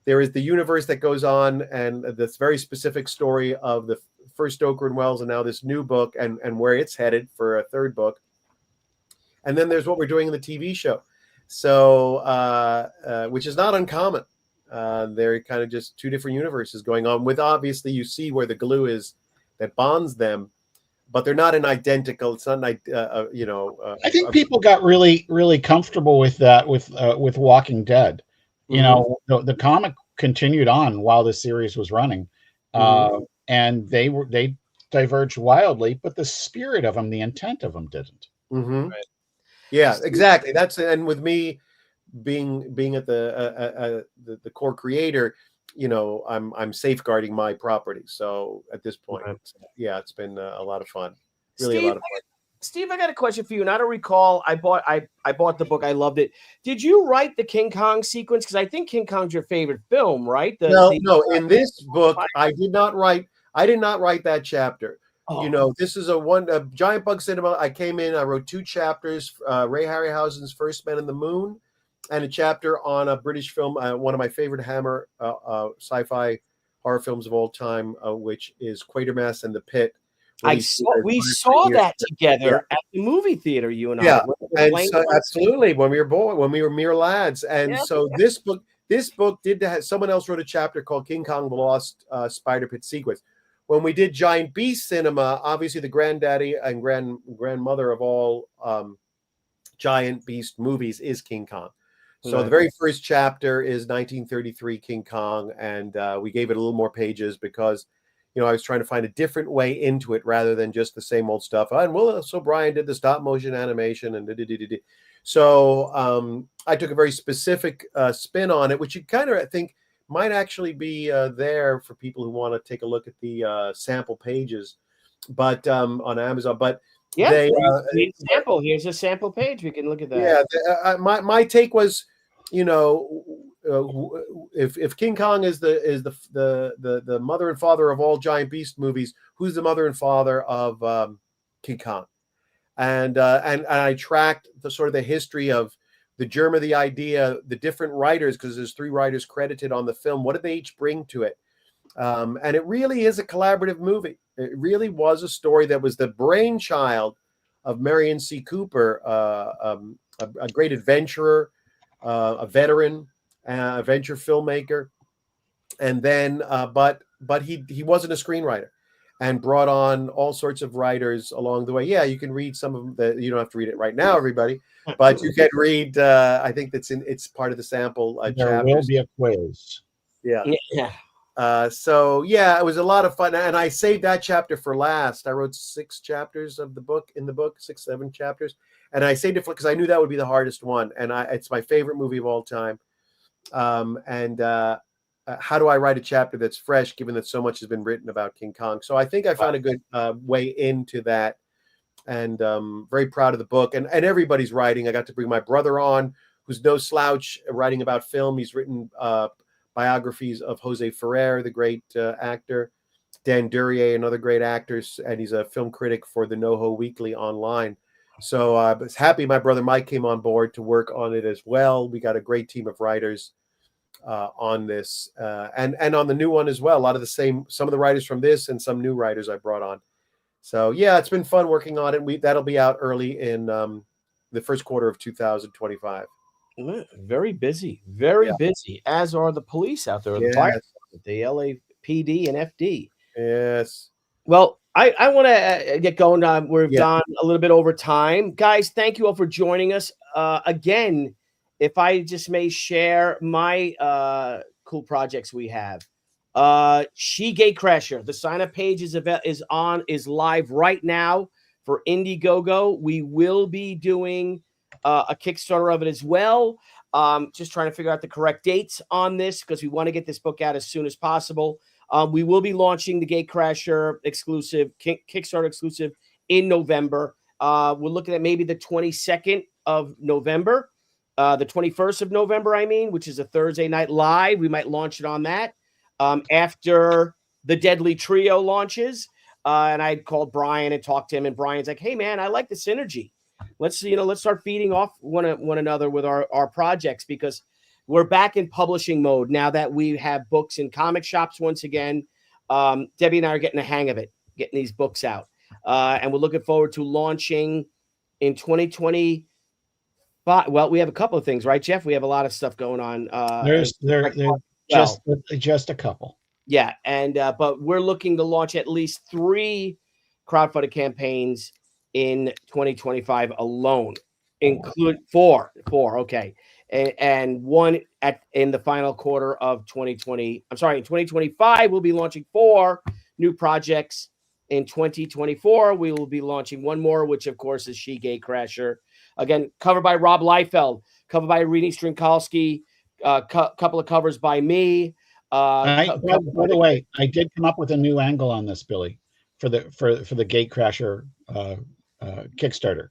there is the universe that goes on and this very specific story of the first Stoker and Wells, and now this new book and where it's headed for a 3rd book. And then there's what we're doing in the TV show. So, which is not uncommon. They're kind of just 2 different universes going on, with obviously you see where the glue is that bonds them, but they're not identical. It's not I think people got really, really comfortable with that with Walking Dead. You know, the comic continued on while the series was running, and they diverged wildly, but the spirit of them, the intent of them, didn't. Right. Yeah, exactly. And with me being at the core creator, you know, I'm safeguarding my property. So at this point, it's been a lot of fun. Really, a lot of fun. Steve, I got a question for you. And I don't recall. I bought the book. I loved it. Did you write the King Kong sequence? Because I think King Kong's your favorite film, right? No. In this book, I did not write that chapter. Oh. You know, this is a Giant Bug Cinema. I came in, I wrote 2 chapters, Ray Harryhausen's First Man in the Moon, and a chapter on a British film, one of my favorite Hammer sci-fi horror films of all time, which is Quatermass and the Pit. We saw that together at the movie theater, you and I. Yeah, and so, absolutely, when we were mere lads. And this book did have, someone else wrote a chapter called King Kong the Lost Spider Pit Sequence. When we did Giant Beast Cinema, obviously the granddaddy and grandmother of all Giant Beast movies is King Kong. So the very first chapter is 1933 King Kong, and we gave it a little more pages because, you know, I was trying to find a different way into it rather than just the same old stuff. And so Brian did the stop motion animation and so I took a very specific spin on it, which you kind of think might actually be there for people who want to take a look at the sample pages, but on Amazon. But Yeah, They, sample. Here's a sample page. We can look at that. Yeah, my take was, if King Kong is the mother and father of all giant beast movies, who's the mother and father of King Kong? And I tracked the sort of the history of the germ of the idea, the different writers, because there's 3 writers credited on the film. What did they each bring to it? And it really is a collaborative movie. It really was a story that was the brainchild of Marion C. Cooper, a great adventurer, a veteran, a venture filmmaker, and then but he wasn't a screenwriter, and brought on all sorts of writers along the way. Yeah, you can read some of them. You don't have to read it right now, everybody, but you can read. I think it's part of the sample. There will be a quiz. Yeah. Yeah. It was a lot of fun, and I saved that chapter for last. I wrote 6 chapters of the book 7 chapters, and I saved it because I knew that would be the hardest one, and it's my favorite movie of all time. How do I write a chapter that's fresh, given that so much has been written about King Kong? So I think I found a good way into that, and very proud of the book and everybody's writing. I got to bring my brother on, who's no slouch writing about film. He's written biographies of Jose Ferrer, the great actor, Dan Duryea, another great actor, and he's a film critic for the NoHo Weekly online. So I was happy my brother Mike came on board to work on it as well. We got a great team of writers on this, and on the new one as well. A lot of some of the writers from this and some new writers I brought on. So yeah, it's been fun working on it. That'll be out early in the first quarter of 2025. Very busy, busy, as are the police out there, Yes. the LAPD and FD. Yes. Well, I want to get going. We've gone a little bit over time. Guys, thank you all for joining us. Again, if I just may share my cool projects we have. Shi Gatecrasher, the sign-up page is live right now for Indiegogo. We will be doing a Kickstarter of it as well. Just trying to figure out the correct dates on this because we want to get this book out as soon as possible. We will be launching the Gatecrasher exclusive, Kickstarter exclusive in November. We're looking at maybe the 22nd of November, the 21st of November, which is a Thursday night live. We might launch it on that after the Deadly Trio launches. And I called Brian and talked to him, and Brian's like, "Hey man, I like the synergy. Let's start feeding off one another with our projects, because we're back in publishing mode now that we have books in comic shops once again. Debbie and I are getting the hang of it, getting these books out. And we're looking forward to launching in 2025. Well, we have a couple of things, right, Jeff? We have a lot of stuff going on. There's just a couple. Yeah. And, but we're looking to launch at least 3 crowdfunded campaigns in 2025 alone, include 4. Okay. And one in the final quarter of 2020. I'm sorry, in 2025, we'll be launching 4 new projects. In 2024, we will be launching 1 more, which of course is Shi Gatecrasher. Again, covered by Rob Liefeld, covered by Reading Strinkalski, couple of covers by me. By the way, I did come up with a new angle on this, Billy, for the Gatecrasher Kickstarter.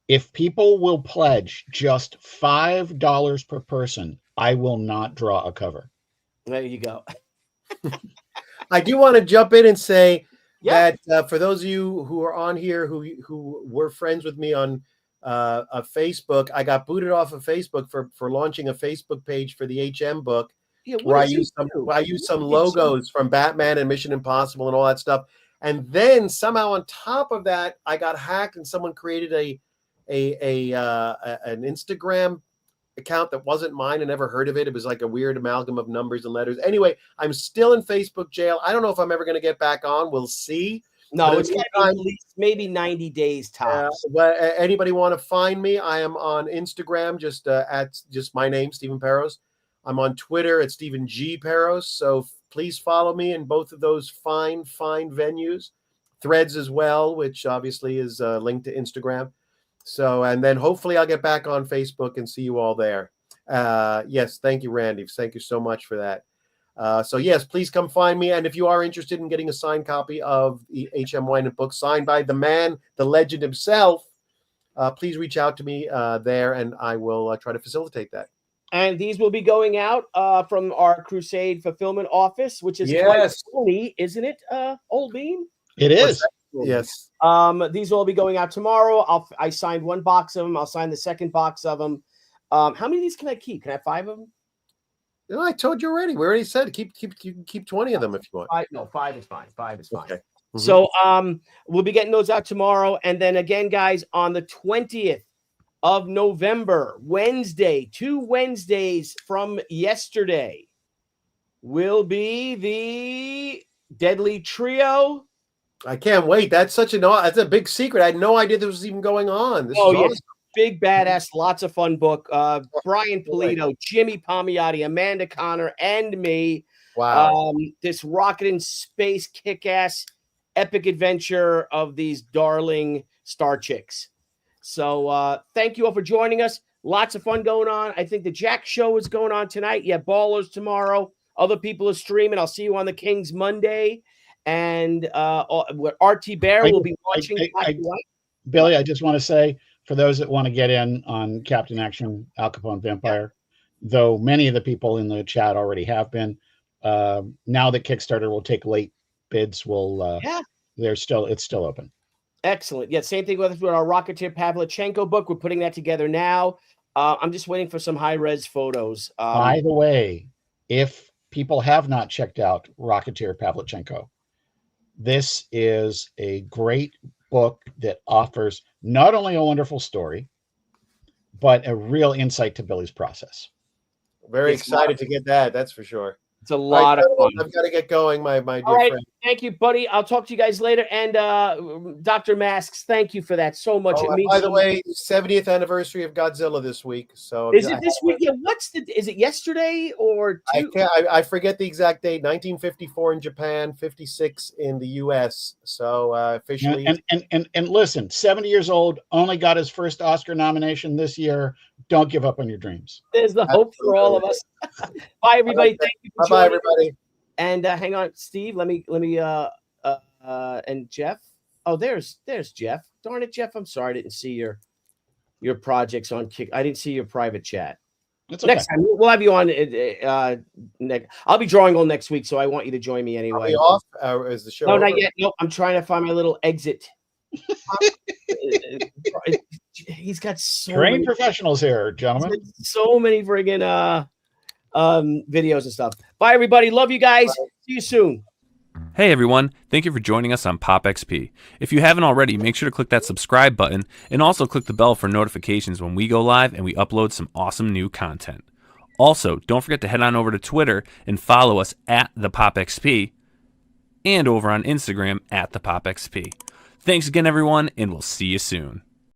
If people will pledge just $5 per person, I will not draw a cover. There you go. I do want to jump in and say that for those of you who are on here who were friends with me on Facebook, I got booted off of Facebook for launching a Facebook page for the HM book, where I used some logos from Batman and Mission Impossible and all that stuff. And then somehow on top of that, I got hacked and someone created an Instagram account that wasn't mine. I never heard of it. It was like a weird amalgam of numbers and letters. Anyway, I'm still in Facebook jail. I don't know if I'm ever going to get back on. We'll see. No, it's going to be at least maybe 90 days tops. But anybody want to find me? I am on Instagram, just at my name, Stephen Peros. I'm on Twitter at Stephen G. Peros. So please follow me in both of those fine venues. Threads as well, which obviously is linked to Instagram. So, and then hopefully I'll get back on Facebook and see you all there. Yes, thank you, Randy. Thank you so much for that. So yes, please come find me. And if you are interested in getting a signed copy of the H.M. Wynant book signed by the man, the legend himself, please reach out to me there, and I will try to facilitate that. And these will be going out from our Crusade fulfillment office, which is quite Yes. funny, isn't it, Old Bean? It is. Yes. These will all be going out tomorrow. I signed one box of them. I'll sign the second box of them. How many of these can I keep? Can I have 5 of them? You know, I told you already. We already said you can keep 20 of them if you want. 5? No, 5 is fine. 5 is fine. Okay. Mhm. So we'll be getting those out tomorrow. And then again, guys, on the 20th of November, Wednesday, 2 Wednesdays from yesterday, will be the Deadly Trio. I can't wait. That's that's a big secret. I had no idea this was even going on. This is awesome. Big badass, lots of fun book. Brian Polito, Jimmy Palmiotti, Amanda Connor, and me. Wow. This rocket in space kick-ass epic adventure of these darling star chicks. So thank you all for joining us. Lots of fun going on. I think the Jack show is going on tonight. Yeah, Ballers tomorrow. Other people are streaming. I'll see you on the Kings Monday. And RT Bear will be watching. Billy, I just want to say, for those that want to get in on Captain Action, Al Capone Vampire, though many of the people in the chat already have been, now that Kickstarter will take late bids, it's still open. Excellent. Yeah, same thing with our Rocketeer Pavlichenko book. We're putting that together now. I'm just waiting for some high-res photos. By the way, if people have not checked out Rocketeer Pavlichenko, this is a great book that offers not only a wonderful story, but a real insight to Billy's process. Very excited to get that. That's for sure. It's a lot of fun. I've got to get going, my dear friend. Thank you, buddy. I'll talk to you guys later. And Dr. Masks, thank you for that so much. By the way, 70th anniversary of Godzilla this week. So is it this week? Yeah. Is it yesterday or I forget the exact date. 1954 in Japan, 56 in the U.S. So officially. And listen, 70 years old, only got his first Oscar nomination this year. Don't give up on your dreams. There's the hope for all of us. Bye, everybody. Thank you for joining. Bye, everybody. And hang on, Steve. Let me and Jeff. Oh, there's Jeff. Darn it, Jeff. I'm sorry I didn't see your projects on Kick. I didn't see your private chat. That's okay. Next time we'll have you on. I'll be drawing all next week, so I want you to join me anyway. Are we off? Is the show? No, over? not yet. No, I'm trying to find my little exit. He's got so trained many professionals here, gentlemen. So many friggin' videos and stuff. Bye, everybody. Love you guys. Bye. See you soon. Hey everyone, thank you for joining us on POPXP. If you haven't already, make sure to click that subscribe button and also click the bell for notifications when we go live and we upload some awesome new content. Also, don't forget to head on over to Twitter and follow us at the POPXP and over on Instagram at the POPXP. Thanks again everyone, and we'll see you soon.